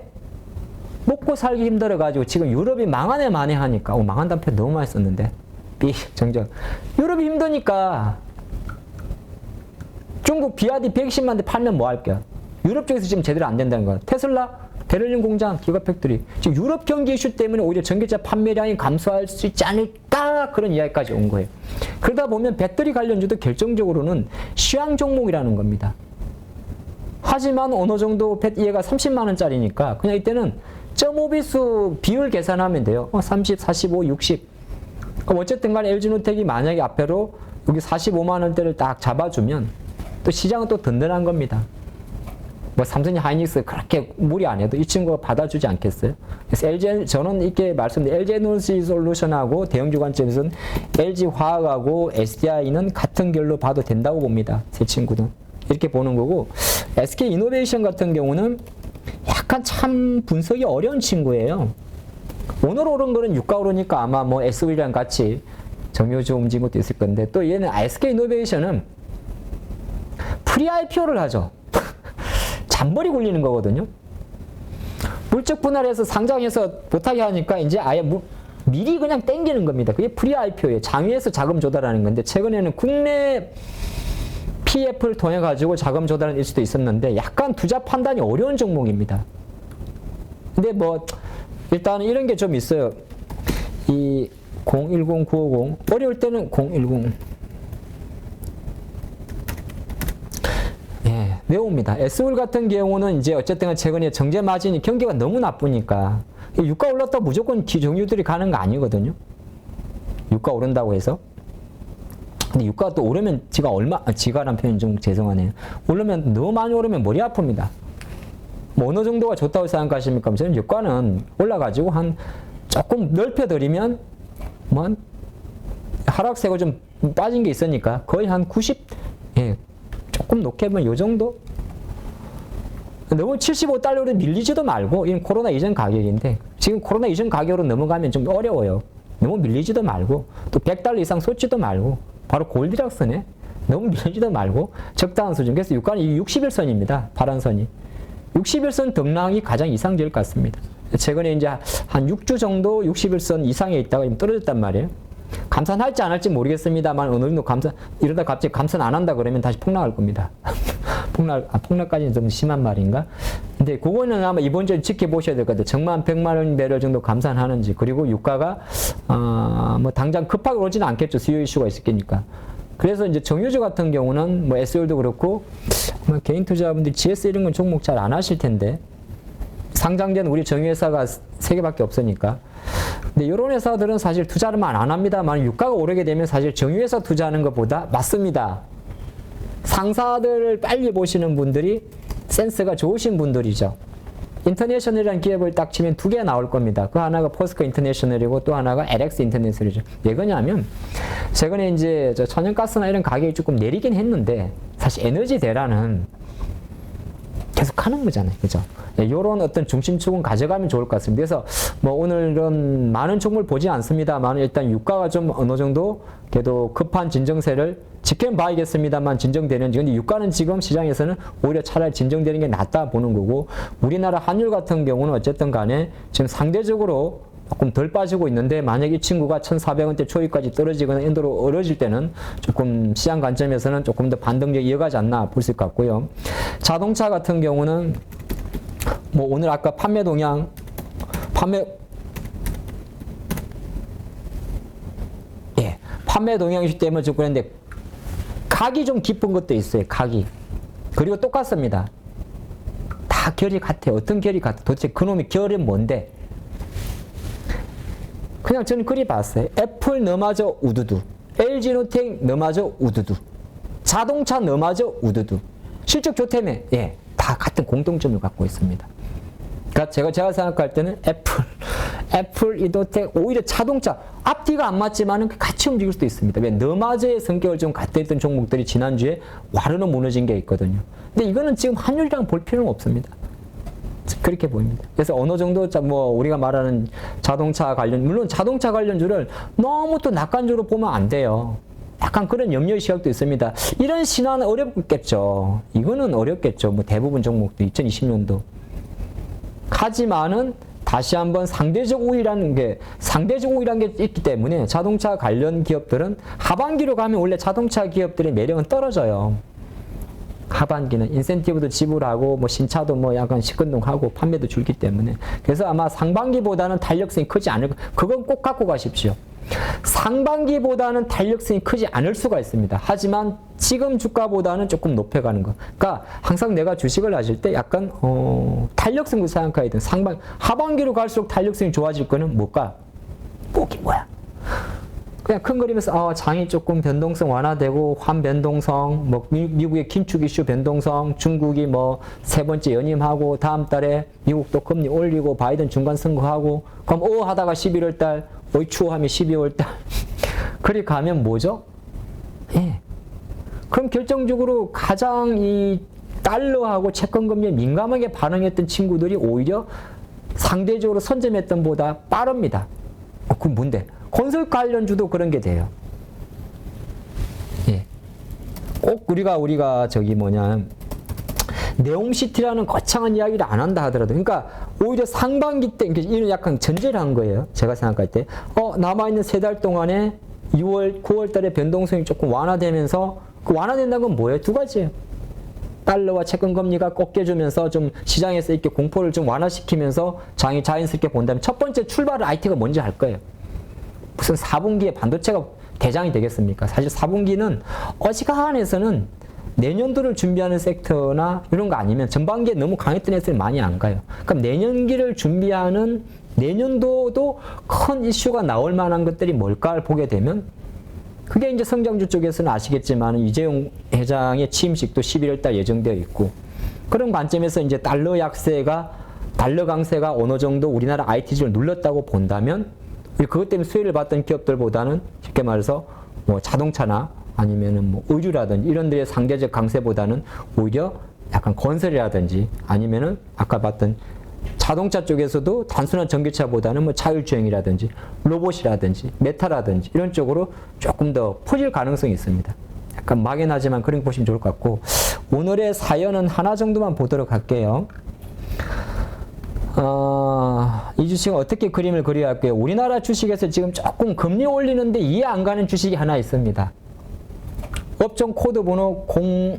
먹고 살기 힘들어가지고 지금 유럽이 망하네 마네 하니까 망한다는 표현 너무 많이 썼는데 정정 유럽이 힘드니까 중국 비아디 110만 대 팔면 뭐 할게요? 유럽 쪽에서 지금 제대로 안 된다는 거야. 테슬라, 베를린 공장, 기가팩토리 지금 유럽 경기 이슈 때문에 오히려 전기차 판매량이 감소할 수 있지 않을까 그런 이야기까지 온 거예요. 그러다 보면 배터리 관련주도 결정적으로는 시황 종목이라는 겁니다. 하지만 어느 정도 얘가 30만 원짜리니까 그냥 이때는 0.5비수 비율 계산하면 돼요. 30, 45, 60. 그럼 어쨌든 간에 LG노텍이 만약에 앞으로 여기 45만 원대를 딱 잡아주면 또 시장은 또 든든한 겁니다. 뭐 삼성이 하이닉스 그렇게 무리 안 해도 이 친구가 받아주지 않겠어요? 그래서 저는 이렇게 말씀드린 LG에너지솔루션하고 대형주 관점에서는 LG화학하고 SDI는 같은 결로 봐도 된다고 봅니다. 세 친구는. 이렇게 보는 거고 SK이노베이션 같은 경우는 약간 참 분석이 어려운 친구예요. 오늘 오른 거는 유가 오르니까 아마 뭐 SV랑 같이 정유주 움직인 것도 있을 건데 또 얘는 SK이노베이션은 프리-IPO를 하죠. 잔머리 굴리는 거거든요. 물적 분할해서 상장해서 못하게 하니까 이제 아예 미리 그냥 땡기는 겁니다. 그게 프리-IPO예요. 장외에서 자금 조달하는 건데 최근에는 국내 PF를 통해 가지고 자금 조달은 일 수도 있었는데 약간 투자 판단이 어려운 종목입니다. 근데 뭐 일단은 이런 게 좀 있어요. 이 010950 어려울 때는 010 외웁니다. S울 같은 경우는 이제 어쨌든 최근에 정제 마진이 경기가 너무 나쁘니까 유가 올랐다고 무조건 기종유들이 가는 거 아니거든요. 유가 오른다고 해서. 근데 유가가 또 오르면 지가란 표현 좀 죄송하네요. 오르면 너무 많이 오르면 머리 아픕니다. 뭐 어느 정도가 좋다고 생각하십니까? 저는 유가는 올라가지고 한 조금 넓혀드리면 뭐 한 하락세가 좀 빠진 게 있으니까 거의 한 90, 조금 높게 보면 요 정도? 너무 75달러로 밀리지도 말고 이건 코로나 이전 가격인데 지금 코로나 이전 가격으로 넘어가면 좀 어려워요. 너무 밀리지도 말고 또 100달러 이상 쏟지도 말고 바로 골디락스네. 너무 밀리지도 말고 적당한 수준. 그래서 유가는 60일선입니다. 파란 선이. 60일선 등락이 가장 이상적일 것 같습니다. 최근에 이제 한 6주 정도 60일선 이상에 있다가 좀 떨어졌단 말이에요. 감산할지 안 할지 모르겠습니다만 어느 정도 이러다 갑자기 감산 안 한다 그러면 다시 폭락할 겁니다. 폭락까지는 좀 심한 말인가? 근데 그거는 아마 이번 주에 지켜보셔야 될 것 같아요. 정말 100만 원 배럴 정도 감산하는지 그리고 유가가 뭐 당장 급하게 오르지는 않겠죠. 수요 이슈가 있을 거니까. 그래서 이제 정유주 같은 경우는 뭐 SL도 그렇고 아마 개인 투자자분들이 GS 이런 건 종목 잘 안 하실 텐데 상장된 우리 정유회사가 3개밖에 없으니까. 근데 이런 회사들은 사실 투자를만 안 합니다만 유가가 오르게 되면 사실 정유회사 투자하는 것보다 맞습니다. 상사들을 빨리 보시는 분들이 센스가 좋으신 분들이죠. 인터내셔널이라는 기업을 딱 치면 2개 나올 겁니다. 그 하나가 포스코 인터내셔널이고 또 하나가 LX 인터내셔널이죠. 왜 그러냐면 최근에 이제 저 천연가스나 이런 가격이 조금 내리긴 했는데 사실 에너지 대란은 계속 하는 거잖아요. 그죠? 요런 어떤 중심축은 가져가면 좋을 것 같습니다. 그래서 뭐 오늘은 많은 종목을 보지 않습니다만 일단 유가가 좀 어느 정도 그래도 급한 진정세를 지켜봐야겠습니다만 진정되는지. 근데 유가는 지금 시장에서는 오히려 차라리 진정되는 게 낫다 보는 거고, 우리나라 환율 같은 경우는 어쨌든 간에 지금 상대적으로 조금 덜 빠지고 있는데, 만약 이 친구가 1,400원대 초입까지 떨어지거나 엔도로 어려질 때는 조금 시장 관점에서는 조금 더 반등력이 이어가지 않나 볼 수 있을 것 같고요. 자동차 같은 경우는 뭐 오늘 아까 판매 동향, 판매 동향이기 때문에 좀 그랬는데 각이 좀 깊은 것도 있어요. 각이. 그리고 똑같습니다. 다 결이 같아요. 어떤 결이 같아? 도대체 그놈의 결은 뭔데? 그냥 저는 그리 봤어요. 애플 너마저 우두두, LG노텍 너마저 우두두, 자동차 너마저 우두두. 실적 좋다며. 예, 다 같은 공통점을 갖고 있습니다. 그러니까 제가 생각할 때는 애플, 이노텍, 오히려 자동차 앞뒤가 안 맞지만은 같이 움직일 수도 있습니다. 왜? 너마저의 성격을 좀 갖다 있던 종목들이 지난주에 와르르 무너진 게 있거든요. 근데 이거는 지금 환율이랑 볼 필요는 없습니다. 그렇게 보입니다. 그래서 어느 정도 뭐 우리가 말하는 자동차 관련, 물론 자동차 관련주를 너무 또 낙관적으로 보면 안 돼요. 약간 그런 염려의 시각도 있습니다. 이런 신화는 어렵겠죠. 이거는 어렵겠죠. 뭐 대부분 종목도 2020년도. 하지만은 다시 한번 상대적 우위라는 게 있기 때문에 자동차 관련 기업들은 하반기로 가면 원래 자동차 기업들의 매력은 떨어져요. 하반기는 인센티브도 지불하고 뭐 신차도 뭐 약간 시큰둥하고 판매도 줄기 때문에. 그래서 아마 상반기보다는 탄력성이 크지 않을, 그건 꼭 갖고 가십시오. 상반기보다는 탄력성이 크지 않을 수가 있습니다. 하지만 지금 주가보다는 조금 높여가는 거. 그러니까 항상 내가 주식을 하실 때 약간 탄력성을 생각해야 돼. 하반기로 갈수록 탄력성이 좋아질 거는 뭘까? 꼭이 뭐야? 그냥 큰 그림에서 장이 조금 변동성 완화되고 환변동성, 뭐 미국의 긴축 이슈 변동성, 중국이 뭐 세 번째 연임하고 다음 달에 미국도 금리 올리고 바이든 중간 선거하고, 그럼 하다가 11월 달 어이 추워하면 12월 달 그리 가면 뭐죠? 예. 그럼 결정적으로 가장 이 달러하고 채권 금리에 민감하게 반응했던 친구들이 오히려 상대적으로 선점했던 보다 빠릅니다. 그럼 뭔데? 건설 관련주도 그런 게 돼요. 예. 꼭 우리가 저기 네옴시티라는 거창한 이야기를 안 한다 하더라도, 그러니까 오히려 상반기 때 이런 약간 전제를 한 거예요. 제가 생각할 때 남아있는 3달 동안에 6월, 9월 달에 변동성이 조금 완화되면서, 그 완화된다는 건 뭐예요? 두 가지예요. 달러와 채권 금리가 꺾여주면서 좀 시장에서 이렇게 공포를 좀 완화시키면서 장이 자연스럽게 본다면, 첫 번째 출발을 IT가 뭔지 알 거예요. 무슨 4분기에 반도체가 대장이 되겠습니까? 사실 4분기는 어지간해서는 내년도를 준비하는 섹터나 이런 거 아니면 전반기에 너무 강했던 애들이 많이 안 가요. 그럼 내년기를 준비하는, 내년도도 큰 이슈가 나올 만한 것들이 뭘까를 보게 되면, 그게 이제 성장주 쪽에서는 아시겠지만 이재용 회장의 취임식도 11월 달 예정되어 있고, 그런 관점에서 이제 달러 강세가 어느 정도 우리나라 IT주를 눌렀다고 본다면, 그것 때문에 수혜를 받던 기업들보다는 쉽게 말해서 뭐 자동차나 아니면은 뭐 의류라든지 이런 데의 상대적 강세보다는 오히려 약간 건설이라든지 아니면은 아까 봤던 자동차 쪽에서도 단순한 전기차보다는 뭐 자율주행이라든지 로봇이라든지 메타라든지 이런 쪽으로 조금 더 퍼질 가능성이 있습니다. 약간 막연하지만 그런 거 보시면 좋을 것 같고, 오늘의 사연은 하나 정도만 보도록 할게요. 이 주식은 어떻게 그림을 그려야 할까요? 우리나라 주식에서 지금 조금 금리 올리는데 이해 안 가는 주식이 하나 있습니다. 업종 코드 번호 0,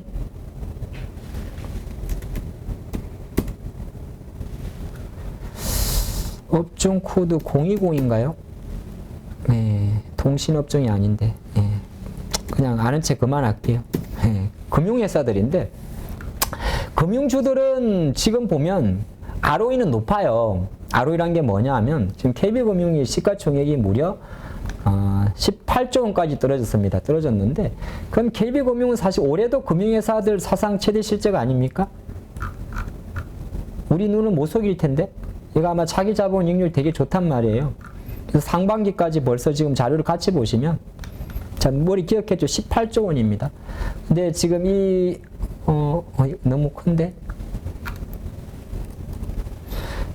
업종 코드 020인가요? 네, 동신업종이 아닌데, 네, 그냥 아는 체 그만할게요. 네, 금융회사들인데, 금융주들은 지금 보면 ROE는 높아요. ROE란 게 뭐냐 하면, 지금 KB금융이 시가총액이 무려 18조 원까지 떨어졌습니다. 떨어졌는데, 그럼 KB금융은 사실 올해도 금융회사들 사상 최대 실적 아닙니까? 우리 눈은 못 속일 텐데, 이거 아마 자기 자본 이익률 되게 좋단 말이에요. 그래서 상반기까지 벌써 지금 자료를 같이 보시면, 자, 머리 기억했죠? 18조 원입니다. 근데 지금 너무 큰데?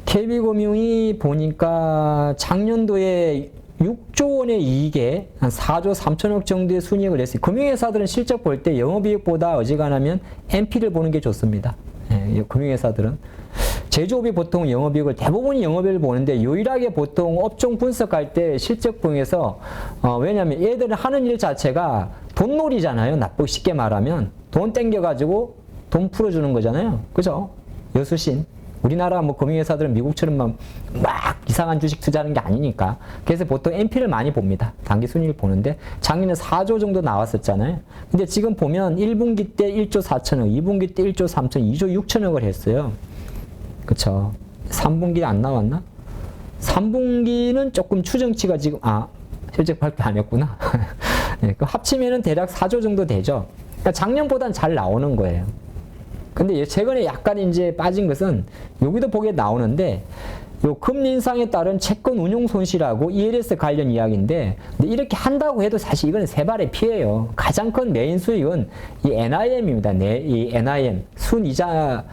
KB금융이 보니까 작년도에 6조 원의 이익에 한 4조 3천억 정도의 순이익을 냈어요. 금융회사들은 실적 볼 때 영업이익보다 어지간하면 NP를 보는 게 좋습니다. 예, 금융회사들은. 제조업이 보통 영업이익을, 대부분이 영업이익을 보는데 유일하게 보통 업종 분석할 때 실적 중에서 왜냐하면 얘들은 하는 일 자체가 돈놀이잖아요. 나쁘게 쉽게 말하면. 돈 땡겨가지고 돈 풀어주는 거잖아요. 그죠? 여수신. 우리나라 뭐 금융회사들은 미국처럼 막 이상한 주식 투자하는 게 아니니까. 그래서 보통 NP를 많이 봅니다. 단기 순이익을 보는데 작년에 4조 정도 나왔었잖아요. 근데 지금 보면 1분기 때 1조 4천억, 2분기 때 1조 3천억, 2조 6천억을 했어요. 그쵸? 3분기 안 나왔나? 3분기는 조금 추정치가 지금, 실적 발표 안 했구나. 네, 그 합치면은 대략 4조 정도 되죠. 그러니까 작년보단 잘 나오는 거예요. 근데 최근에 약간 이제 빠진 것은 여기도 보기에 나오는데 요 금리 인상에 따른 채권 운용 손실하고 ELS 관련 이야기인데 근데 이렇게 한다고 해도 사실 이거는 세 발의 피해예요. 가장 큰 메인 수익은 이 NIM입니다. 이 NIM 순이자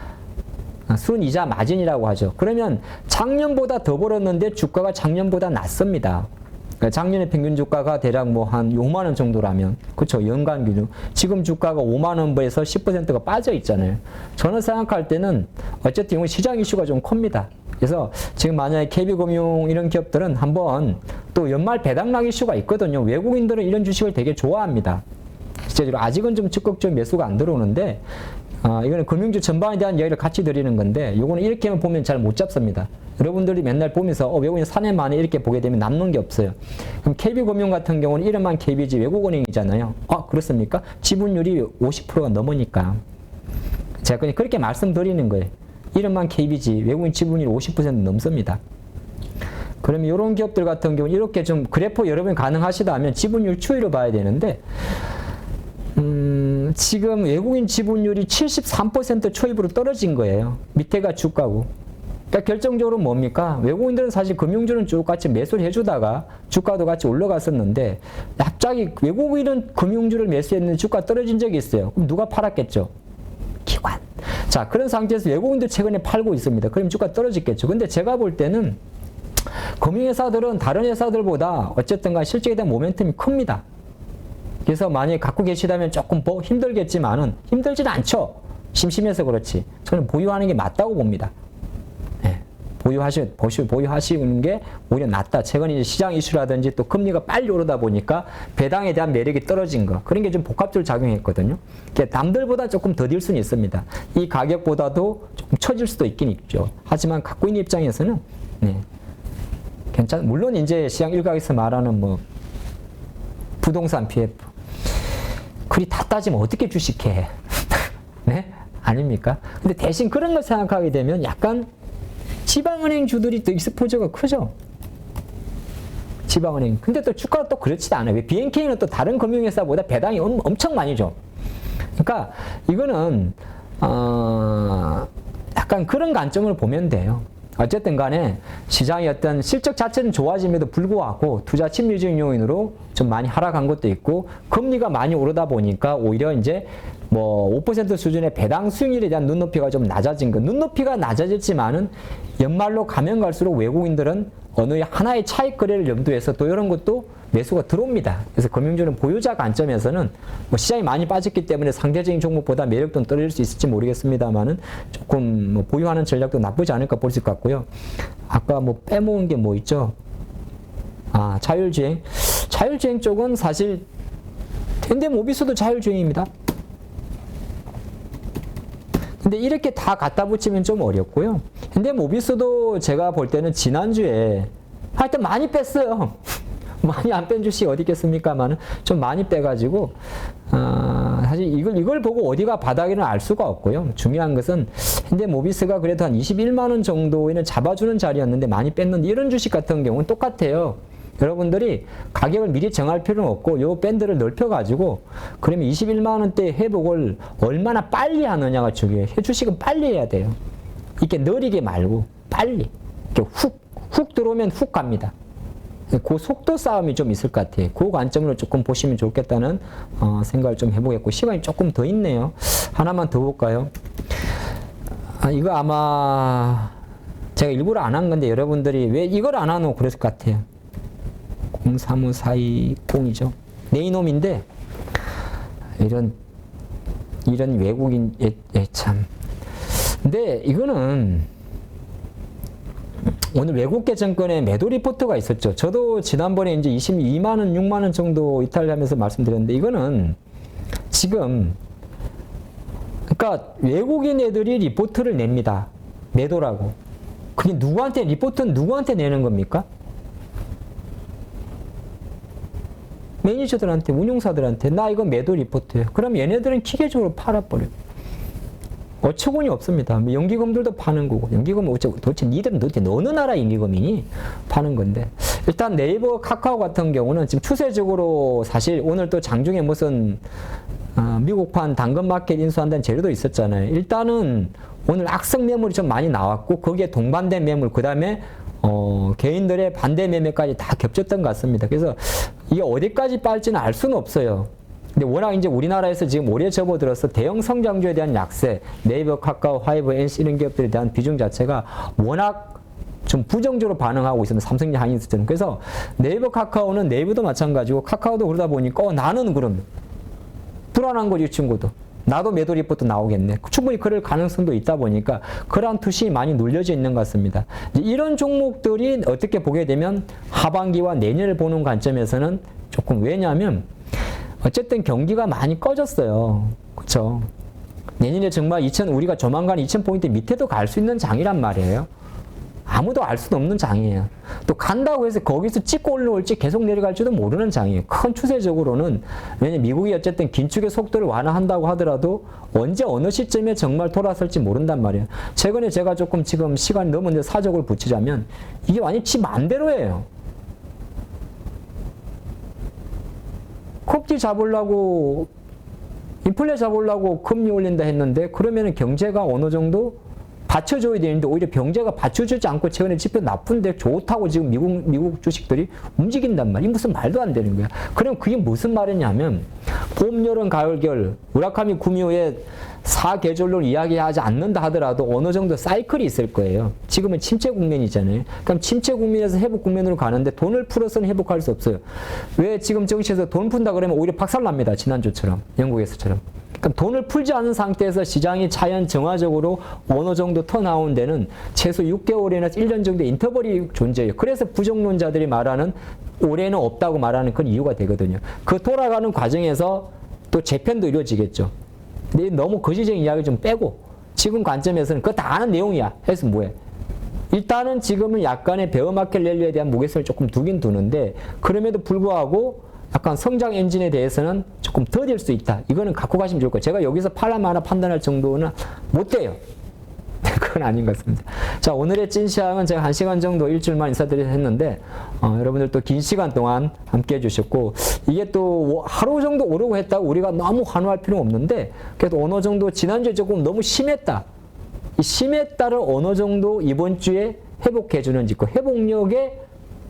마진이라고 하죠. 그러면 작년보다 더 벌었는데 주가가 작년보다 낮습니다. 작년에 평균 주가가 대략 뭐 한 5만 원 정도라면, 그쵸? 연간 기준. 지금 주가가 5만 원에서 10%가 빠져 있잖아요. 저는 생각할 때는 어쨌든 이건 시장 이슈가 좀 큽니다. 그래서 지금 만약에 KB금융 이런 기업들은 한번 또 연말 배당락 이슈가 있거든요. 외국인들은 이런 주식을 되게 좋아합니다. 실제로 아직은 좀 적극적인 매수가 안 들어오는데, 이거는 금융주 전반에 대한 이야기를 같이 드리는 건데, 요거는 이렇게만 보면 잘 못 잡습니다. 여러분들이 맨날 보면서, 외국인 사내 만에 이렇게 보게 되면 남는 게 없어요. 그럼 KB금융 같은 경우는 이름만 KB지 외국은행이잖아요. 그렇습니까? 지분율이 50%가 넘으니까. 제가 그냥 그렇게 말씀드리는 거예요. 이름만 KB지 외국인 지분율이 50% 넘습니다. 그러면 이런 기업들 같은 경우는 이렇게 좀 그래프 여러분이 가능하시다면 지분율 추이를 봐야 되는데, 지금 외국인 지분율이 73% 초입으로 떨어진 거예요. 밑에가 주가고. 그러니까 결정적으로 뭡니까? 외국인들은 사실 금융주는 쭉 같이 매수를 해주다가 주가도 같이 올라갔었는데 갑자기 외국인은 금융주를 매수했는데 주가 떨어진 적이 있어요. 그럼 누가 팔았겠죠? 기관. 자, 그런 상태에서 외국인도 최근에 팔고 있습니다. 그럼 주가 떨어졌겠죠. 근데 제가 볼 때는 금융회사들은 다른 회사들보다 어쨌든 간 실적에 대한 모멘텀이 큽니다. 그래서 만약에 갖고 계시다면 조금 힘들겠지만은 힘들지는 않죠. 심심해서 그렇지. 저는 보유하는 게 맞다고 봅니다. 네. 보유하시는 게 오히려 낫다. 최근에 이제 시장 이슈라든지 또 금리가 빨리 오르다 보니까 배당에 대한 매력이 떨어진 거. 그런 게 좀 복합적으로 작용했거든요. 그러니까 남들보다 조금 더딜 수는 있습니다. 이 가격보다도 조금 처질 수도 있긴 있죠. 하지만 갖고 있는 입장에서는, 네. 물론 이제 시장 일각에서 말하는 뭐, 부동산 PF. 그리 다 따지면 어떻게 주식해? 네? 아닙니까? 근데 대신 그런 걸 생각하게 되면 약간 지방은행 주들이 또 익스포저가 크죠? 지방은행. 근데 또 주가가 또 그렇지도 않아요. 왜 BNK는 또 다른 금융회사보다 배당이 엄청 많이 줘. 그러니까 이거는, 약간 그런 관점을 보면 돼요. 어쨌든 간에 시장의 어떤 실적 자체는 좋아짐에도 불구하고 투자 침리적 요인으로 좀 많이 하락한 것도 있고 금리가 많이 오르다 보니까 오히려 이제 뭐 5% 수준의 배당 수익률에 대한 눈높이가 좀 낮아진 거. 눈높이가 낮아졌지만은 연말로 가면 갈수록 외국인들은 어느 하나의 차익 거래를 염두해서 또 이런 것도 매수가 들어옵니다. 그래서 금융주는 보유자 관점에서는 뭐 시장이 많이 빠졌기 때문에 상대적인 종목보다 매력도는 떨어질 수 있을지 모르겠습니다만은 조금 뭐 보유하는 전략도 나쁘지 않을까 볼 수 있을 것 같고요. 아까 뭐 빼먹은 게 뭐 있죠? 자율주행. 자율주행 쪽은 사실 현대모비스도 자율주행입니다. 근데 이렇게 다 갖다 붙이면 좀 어렵고요. 현대모비스도 제가 볼 때는 지난주에 하여튼 많이 뺐어요. 많이 안 뺀 주식 어디 있겠습니까만은 좀 많이 빼가지고 사실 이걸 보고 어디가 바닥이는 알 수가 없고요. 중요한 것은 현대모비스가 그래도 한 21만 원 정도에는 잡아주는 자리였는데 많이 뺐는데 이런 주식 같은 경우는 똑같아요. 여러분들이 가격을 미리 정할 필요는 없고 요 밴드를 넓혀가지고 그러면 21만 원대 회복을 얼마나 빨리 하느냐가 중요해요. 주식은 빨리 해야 돼요. 이렇게 느리게 말고 빨리 이렇게 훅 들어오면 훅 갑니다. 그 속도 싸움이 좀 있을 것 같아요. 그 관점으로 조금 보시면 좋겠다는 생각을 좀 해보겠고 시간이 조금 더 있네요. 하나만 더 볼까요? 이거 아마 제가 일부러 안 한 건데 여러분들이 왜 이걸 안 하노 그랬을 것 같아요. 035420이죠. 내 이놈인데 이런 외국인 참. 근데 이거는 오늘 외국계 정권의 매도 리포트가 있었죠. 저도 지난번에 이제 22만 원, 6만 원 정도 이탈하면서 말씀드렸는데 이거는 지금 그러니까 외국인 애들이 리포트를 냅니다. 매도라고. 그게 누구한테 리포트는 누구한테 내는 겁니까? 매니저들한테, 운용사들한테 나 이거 매도 리포트예요. 그럼 얘네들은 기계적으로 팔아버려요. 어처구니 없습니다. 연기금들도 파는 거고, 연기금 도대체 니들은 도대체 어느 나라 연기금이니? 파는 건데. 일단 네이버, 카카오 같은 경우는 지금 추세적으로 사실 오늘 또 장중에 무슨 미국판 당근마켓 인수한다는 재료도 있었잖아요. 일단은 오늘 악성 매물이 좀 많이 나왔고 거기에 동반된 매물, 그 다음에 개인들의 반대 매매까지 다 겹쳤던 것 같습니다. 그래서 이게 어디까지 빠질지는 알 수는 없어요. 근데 워낙 이제 우리나라에서 지금 오래 접어들어서 대형 성장주에 대한 약세, 네이버, 카카오, 화이브, NC 이런 기업들에 대한 비중 자체가 워낙 좀 부정적으로 반응하고 있습니다. 삼성전자, 하이닉스처럼. 그래서 네이버, 카카오는 네이버도 마찬가지고 카카오도 그러다 보니까 나는 그럼 불안한 거지, 이 친구도. 나도 매도 리포트 나오겠네. 충분히 그럴 가능성도 있다 보니까 그러한 투심이 많이 눌려져 있는 것 같습니다. 이런 종목들이 어떻게 보게 되면 하반기와 내년을 보는 관점에서는 조금 왜냐하면 어쨌든 경기가 많이 꺼졌어요. 그렇죠? 내년에 정말 우리가 조만간 2000포인트 밑에도 갈 수 있는 장이란 말이에요. 아무도 알 수도 없는 장이에요. 또 간다고 해서 거기서 찍고 올라올지 계속 내려갈지도 모르는 장이에요. 큰 추세적으로는. 왜냐면 미국이 어쨌든 긴축의 속도를 완화한다고 하더라도 언제 어느 시점에 정말 돌아설지 모른단 말이에요. 최근에 제가 조금 지금 시간이 넘었는데 사족을 붙이자면 이게 완전히 지 맘대로예요. 콕지 잡으려고 인플레 잡으려고 금리 올린다 했는데 그러면은 경제가 어느 정도 받쳐줘야 되는데 오히려 경제가 받쳐주지 않고 최근에 지표 나쁜데 좋다고 지금 미국 주식들이 움직인단 말이야. 무슨 말도 안 되는 거야. 그럼 그게 무슨 말이냐면 봄, 여름, 가을, 겨울 무라카미 구미호의 4계절로 이야기하지 않는다 하더라도 어느 정도 사이클이 있을 거예요. 지금은 침체 국면이잖아요. 그럼 침체 국면에서 회복 국면으로 가는데 돈을 풀어서는 회복할 수 없어요. 왜 지금 정시에서 돈 푼다 그러면 오히려 박살납니다. 지난주처럼 영국에서처럼. 그럼 돈을 풀지 않은 상태에서 시장이 자연 정화적으로 어느 정도 터 나온 데는 최소 6개월이나 1년 정도의 인터벌이 존재해요. 그래서 부정론자들이 말하는 올해는 없다고 말하는 그런 이유가 되거든요. 그 돌아가는 과정에서 또 재편도 이루어지겠죠. 근데 너무 거시적인 이야기 좀 빼고 지금 관점에서는 그거 다 아는 내용이야. 해서 뭐해? 일단은 지금은 약간의 베어마켓 랠리에 대한 무게성을 조금 두긴 두는데 그럼에도 불구하고 약간 성장 엔진에 대해서는 조금 더딜 수 있다. 이거는 갖고 가시면 좋을 거예요. 제가 여기서 팔라 마나 판단할 정도는 못 돼요. 그건 아닌 것 같습니다. 자, 오늘의 찐시황은 제가 1시간 정도 일주일만 인사드리려 했는데 여러분들 또 긴 시간 동안 함께 해주셨고 이게 또 하루 정도 오르고 했다고 우리가 너무 환호할 필요는 없는데 그래도 어느 정도 지난주에 조금 너무 심했다. 이 심했다를 어느 정도 이번 주에 회복해 주는지 그 회복력에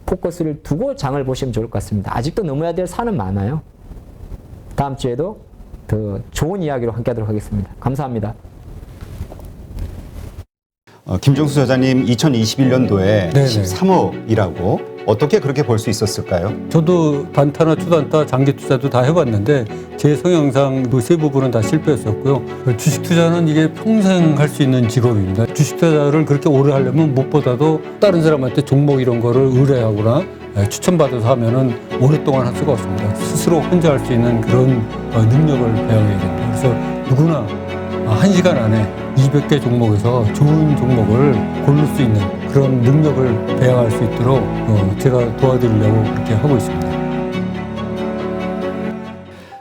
포커스를 두고 장을 보시면 좋을 것 같습니다. 아직도 넘어야 될 산은 많아요. 다음 주에도 더 좋은 이야기로 함께 하도록 하겠습니다. 감사합니다. 김종수 저자님 2021년도에 13억이라고 어떻게 그렇게 볼 수 있었을까요? 저도 단타나 초단타, 장기 투자도 다 해봤는데 제 성향상 세 부분은 다 실패했었고요. 주식 투자는 이게 평생 할 수 있는 직업입니다. 주식 투자를 그렇게 오래 하려면 무엇보다도 다른 사람한테 종목 이런 거를 의뢰하거나 추천받아서 하면은 오랫동안 할 수가 없습니다. 스스로 혼자 할 수 있는 그런 능력을 배워야 됩니다. 그래서 누구나 1시간 안에 200개 종목에서 좋은 종목을 고를 수 있는 그런 능력을 배양할 수 있도록 제가 도와드리려고 그렇게 하고 있습니다.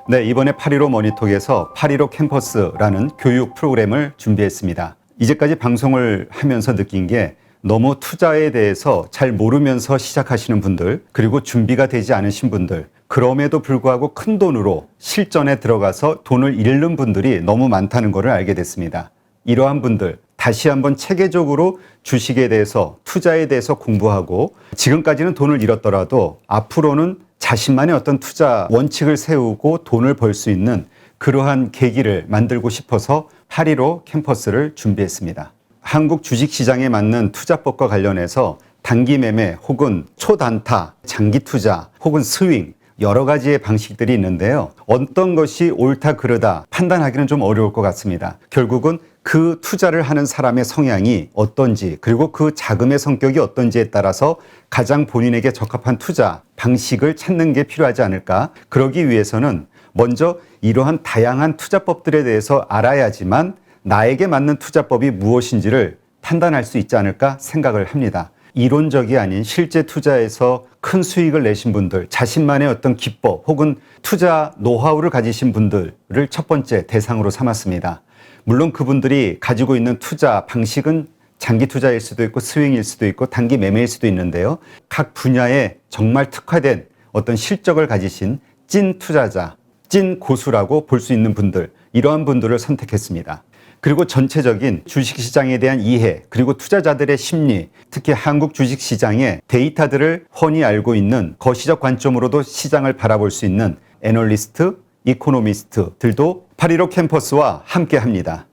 네, 이번에 8.15 머니톡에서 8.15 캠퍼스라는 교육 프로그램을 준비했습니다. 이제까지 방송을 하면서 느낀 게 너무 투자에 대해서 잘 모르면서 시작하시는 분들, 그리고 준비가 되지 않으신 분들, 그럼에도 불구하고 큰 돈으로 실전에 들어가서 돈을 잃는 분들이 너무 많다는 것을 알게 됐습니다. 이러한 분들, 다시 한번 체계적으로 주식에 대해서, 투자에 대해서 공부하고 지금까지는 돈을 잃었더라도 앞으로는 자신만의 어떤 투자 원칙을 세우고 돈을 벌 수 있는 그러한 계기를 만들고 싶어서 8.15 캠퍼스를 준비했습니다. 한국 주식시장에 맞는 투자법과 관련해서 단기 매매 혹은 초단타, 장기 투자 혹은 스윙 여러 가지의 방식들이 있는데요. 어떤 것이 옳다 그르다 판단하기는 좀 어려울 것 같습니다. 결국은 그 투자를 하는 사람의 성향이 어떤지 그리고 그 자금의 성격이 어떤지에 따라서 가장 본인에게 적합한 투자 방식을 찾는 게 필요하지 않을까. 그러기 위해서는 먼저 이러한 다양한 투자법들에 대해서 알아야지만 나에게 맞는 투자법이 무엇인지를 판단할 수 있지 않을까 생각을 합니다. 이론적이 아닌 실제 투자에서 큰 수익을 내신 분들, 자신만의 어떤 기법 혹은 투자 노하우를 가지신 분들을 첫 번째 대상으로 삼았습니다. 물론 그분들이 가지고 있는 투자 방식은 장기 투자일 수도 있고 스윙일 수도 있고 단기 매매일 수도 있는데요. 각 분야에 정말 특화된 어떤 실적을 가지신 찐 투자자, 찐 고수라고 볼 수 있는 분들, 이러한 분들을 선택했습니다. 그리고 전체적인 주식시장에 대한 이해, 그리고 투자자들의 심리, 특히 한국 주식시장의 데이터들을 훤히 알고 있는 거시적 관점으로도 시장을 바라볼 수 있는 애널리스트, 이코노미스트들도 8.15 캠퍼스와 함께 합니다.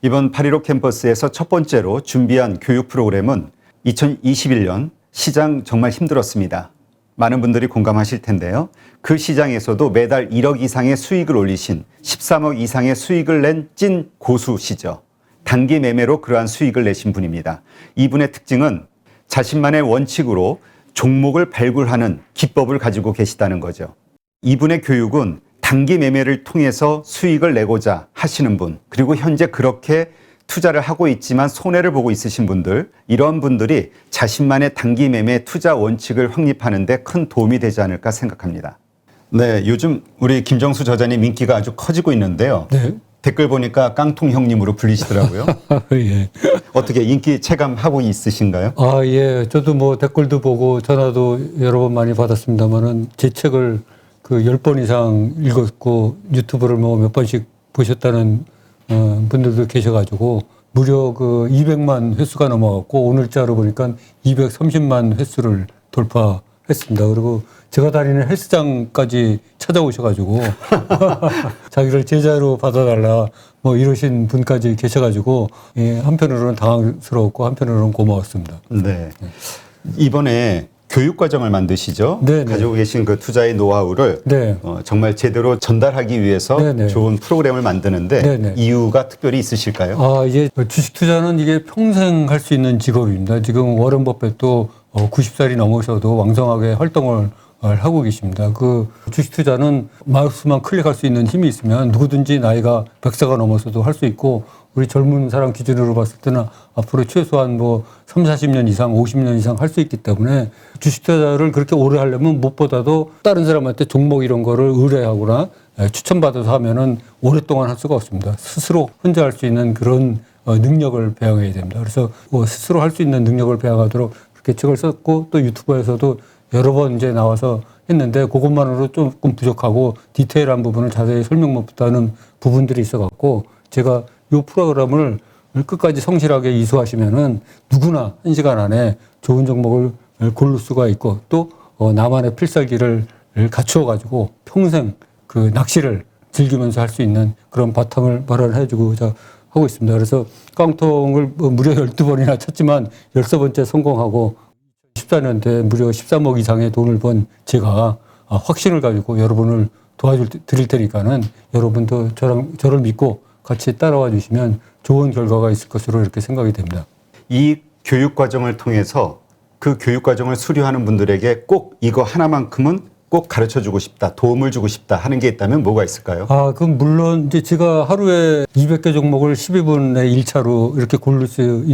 이번 8.15 캠퍼스에서 첫 번째로 준비한 교육 프로그램은 2021년 시장 정말 힘들었습니다. 많은 분들이 공감하실 텐데요. 그 시장에서도 매달 1억 이상의 수익을 올리신 13억 이상의 수익을 낸 찐 고수시죠. 단기 매매로 그러한 수익을 내신 분입니다. 이분의 특징은 자신만의 원칙으로 종목을 발굴하는 기법을 가지고 계시다는 거죠. 이분의 교육은 단기 매매를 통해서 수익을 내고자 하시는 분, 그리고 현재 그렇게 투자를 하고 있지만 손해를 보고 있으신 분들, 이런 분들이 자신만의 단기 매매 투자 원칙을 확립하는 데 큰 도움이 되지 않을까 생각합니다. 네, 요즘 우리 김정수 저자님 인기가 아주 커지고 있는데요. 네. 댓글 보니까 깡통 형님으로 불리시더라고요. 예. 어떻게 인기 체감하고 있으신가요? 아, 예. 저도 뭐 댓글도 보고 전화도 여러 번 많이 받았습니다만은 제 책을 그 10번 이상 읽었고 유튜브를 뭐 몇 번씩 보셨다는 분들도 계셔가지고 무려 그 200만 횟수가 넘어갔고 오늘자로 보니까 230만 횟수를 돌파했습니다. 그리고 제가 다니는 헬스장까지 찾아오셔가지고 자기를 제자로 받아달라 뭐 이러신 분까지 계셔가지고 예, 한편으로는 당황스러웠고 한편으로는 고마웠습니다. 네. 이번에 교육과정을 만드시죠? 네네. 가지고 계신 그 투자의 노하우를 네. 정말 제대로 전달하기 위해서 네네. 좋은 프로그램을 만드는데 네네. 이유가 특별히 있으실까요? 아, 이게 주식 투자는 이게 평생 할 수 있는 직업입니다. 지금 워런 버핏도 90살이 넘으셔도 왕성하게 활동을 하고 계십니다. 그 주식 투자는 마우스만 클릭할 수 있는 힘이 있으면 누구든지 나이가 100세가 넘어서도 할 수 있고 우리 젊은 사람 기준으로 봤을 때는 앞으로 최소한 뭐 3, 40년 이상, 50년 이상 할 수 있기 때문에 주식 투자를 그렇게 오래 하려면 무엇보다도 다른 사람한테 종목 이런 거를 의뢰하거나 추천받아서 하면은 오랫동안 할 수가 없습니다. 스스로 혼자 할 수 있는 그런 능력을 배양해야 됩니다. 그래서 스스로 할 수 있는 능력을 배양하도록 그렇게 책을 썼고 또 유튜브에서도 여러 번 이제 나와서 했는데 그것만으로 조금 부족하고 디테일한 부분을 자세히 설명 못하는 부분들이 있어갖고 제가 이 프로그램을 끝까지 성실하게 이수하시면은 누구나 1시간 안에 좋은 종목을 고를 수가 있고 또 나만의 필살기를 갖추어가지고 평생 그 낚시를 즐기면서 할 수 있는 그런 바탕을 마련해주고자 하고 있습니다. 그래서 깡통을 무려 12번이나 쳤지만 13번째 성공하고 14년대 무려 13억 이상의 돈을 번 제가 확신을 가지고 여러분을 도와드릴 테니까는 여러분도 저를 믿고 같이 따라와 주시면 좋은 결과가 있을 것으로 이렇게 생각이 됩니다. 이 교육과정을 통해서 그 교육과정을 수료하는 분들에게 꼭 이거 하나만큼은 꼭 가르쳐 주고 싶다, 도움을 주고 싶다 하는 게 있다면 뭐가 있을까요? 아, 그럼 물론 이제 제가 하루에 200개 종목을 12분의 1차로 이렇게 고를 수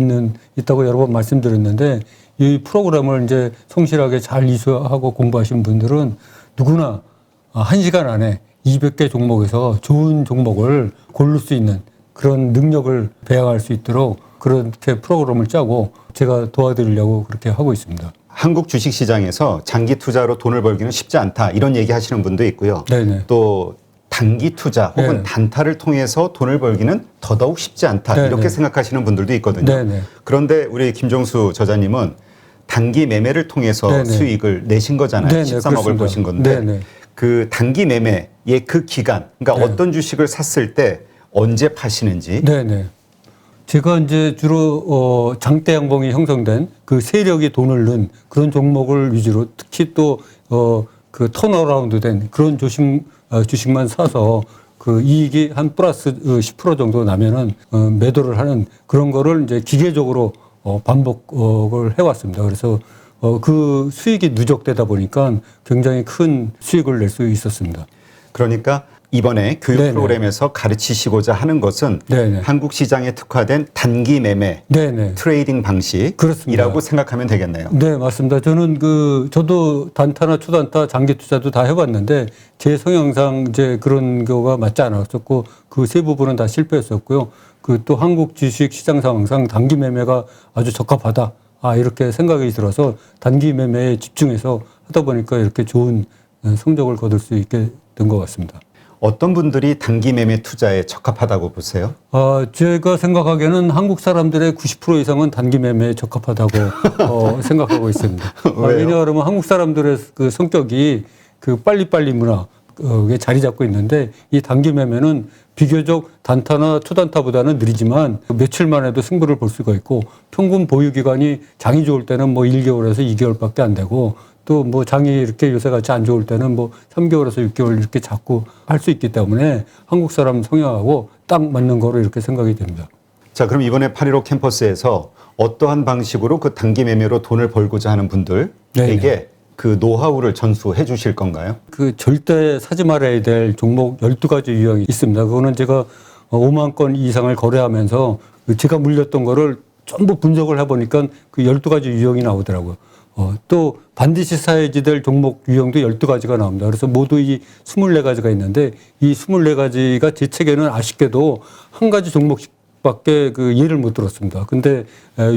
있다고 여러 번 말씀드렸는데 이 프로그램을 이제 성실하게 잘 이수하고 공부하신 분들은 누구나 1시간 안에 200개 종목에서 좋은 종목을 고를 수 있는 그런 능력을 배양할 수 있도록 그렇게 프로그램을 짜고 제가 도와드리려고 그렇게 하고 있습니다. 한국 주식시장에서 장기 투자로 돈을 벌기는 쉽지 않다 이런 얘기 하시는 분도 있고요. 네네. 또 단기 투자 혹은 네. 단타를 통해서 돈을 벌기는 더더욱 쉽지 않다 네네. 이렇게 생각하시는 분들도 있거든요. 네네. 그런데 우리 김종수 저자님은 단기 매매를 통해서 네네. 수익을 내신 거잖아요. 네네, 13억을 그렇습니다. 보신 건데 네네. 그 단기 매매의 그 기간, 그러니까 네. 어떤 주식을 샀을 때 언제 파시는지 네네. 제가 이제 주로 장대 양봉이 형성된 그 세력이 돈을 넣은 그런 종목을 위주로 특히 또 그 턴어라운드 된 그런 주식만 사서 그 이익이 한 플러스 10% 정도 나면은 매도를 하는 그런 거를 이제 기계적으로 반복을 해왔습니다. 그래서 그 수익이 누적되다 보니까 굉장히 큰 수익을 낼 수 있었습니다. 그러니까 이번에 교육 네네. 프로그램에서 가르치시고자 하는 것은 네네. 한국 시장에 특화된 단기 매매 네네. 트레이딩 방식이라고 그렇습니다. 생각하면 되겠네요. 네, 맞습니다. 저는 저도 단타나 초단타, 장기 투자도 다 해봤는데 제 성향상 이제 그런 거가 맞지 않았었고 그 세 부분은 다 실패했었고요. 그 또 한국 주식 시장 상황상 단기 매매가 아주 적합하다. 이렇게 생각이 들어서 단기 매매에 집중해서 하다 보니까 이렇게 좋은 성적을 거둘 수 있게 된 것 같습니다. 어떤 분들이 단기 매매 투자에 적합하다고 보세요? 제가 생각하기에는 한국 사람들의 90% 이상은 단기 매매에 적합하다고 생각하고 있습니다. 왜요? 왜냐하면 한국 사람들의 그 성격이 그 빨리빨리 문화에 자리 잡고 있는데 이 단기 매매는 비교적 단타나 초단타보다는 느리지만 며칠 만에도 승부를 볼 수가 있고 평균 보유 기간이 장이 좋을 때는 뭐 1개월에서 2개월밖에 안 되고 또 뭐 장이 이렇게 요새 같이 안 좋을 때는 뭐 3개월에서 6개월 이렇게 자꾸 할 수 있기 때문에 한국 사람 성향하고 딱 맞는 거로 이렇게 생각이 됩니다. 자, 그럼 이번에 8.15 캠퍼스에서 어떠한 방식으로 그 단기 매매로 돈을 벌고자 하는 분들에게 네네. 그 노하우를 전수해 주실 건가요? 그 절대 사지 말아야 될 종목 12가지 유형이 있습니다. 그거는 제가 5만 건 이상을 거래하면서 제가 물렸던 거를 전부 분석을 해보니까 그 12가지 유형이 나오더라고요. 또 반드시 사야지 될 종목 유형도 12가지가 나옵니다. 그래서 모두 이 24가지가 있는데 이 24가지가 제 책에는 아쉽게도 한 가지 종목밖에 그 예를 못 들었습니다. 근데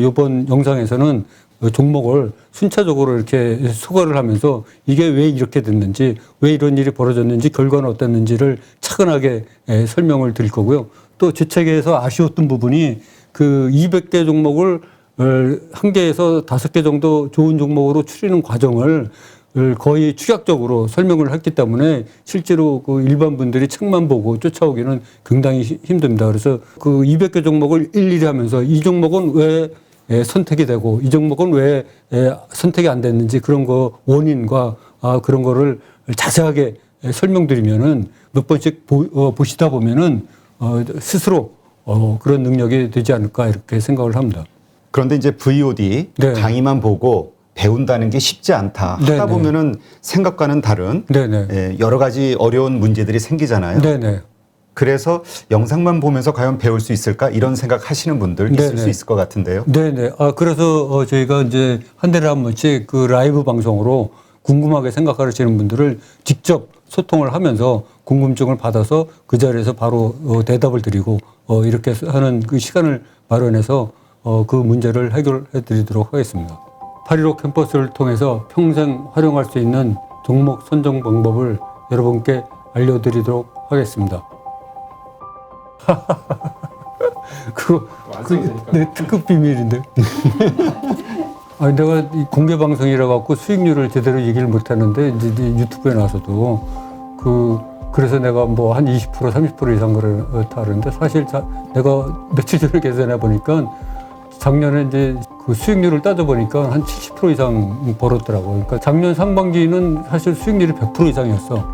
이번 영상에서는 종목을 순차적으로 이렇게 소개를 하면서 이게 왜 이렇게 됐는지, 왜 이런 일이 벌어졌는지, 결과는 어땠는지를 차근하게 설명을 드릴 거고요. 또 제 책에서 아쉬웠던 부분이 그 200개 종목을 한 개에서 5개 정도 좋은 종목으로 추리는 과정을 거의 축약적으로 설명을 했기 때문에 실제로 그 일반 분들이 책만 보고 쫓아오기는 굉장히 힘듭니다. 그래서 그 200개 종목을 일일이 하면서 이 종목은 왜 선택이 되고 이 종목은 왜 선택이 안 됐는지 그런 거 원인과 그런 거를 자세하게 설명드리면은 몇 번씩 보시다 보면은 스스로 그런 능력이 되지 않을까 이렇게 생각을 합니다. 그런데 이제 VOD 네. 강의만 보고 배운다는 게 쉽지 않다. 네네. 하다 보면은 생각과는 다른 네네. 여러 가지 어려운 문제들이 생기잖아요. 네네. 그래서 영상만 보면서 과연 배울 수 있을까 이런 생각 하시는 분들 있을 네네. 수 있을 것 같은데요. 네네. 그래서 저희가 이제 한 달에 한 번씩 그 라이브 방송으로 궁금하게 생각하시는 분들을 직접 소통을 하면서 궁금증을 받아서 그 자리에서 바로 대답을 드리고 이렇게 하는 그 시간을 마련해서 그 문제를 해결해 드리도록 하겠습니다. 8.15 캠퍼스를 통해서 평생 활용할 수 있는 종목 선정 방법을 여러분께 알려드리도록 하겠습니다. 그거 내 특급 비밀인데. 내가 이 공개 방송이라 갖고 수익률을 제대로 얘기를 못 하는데 이제 유튜브에 나와서도 그래서 내가 뭐 한 20% 30% 이상 그렇다 하는데 사실 내가 며칠 전에 계산해 보니까 작년에 이제 그 수익률을 따져보니까 한 70% 이상 벌었더라고요. 그러니까 작년 상반기는 사실 수익률이 100% 이상이었어.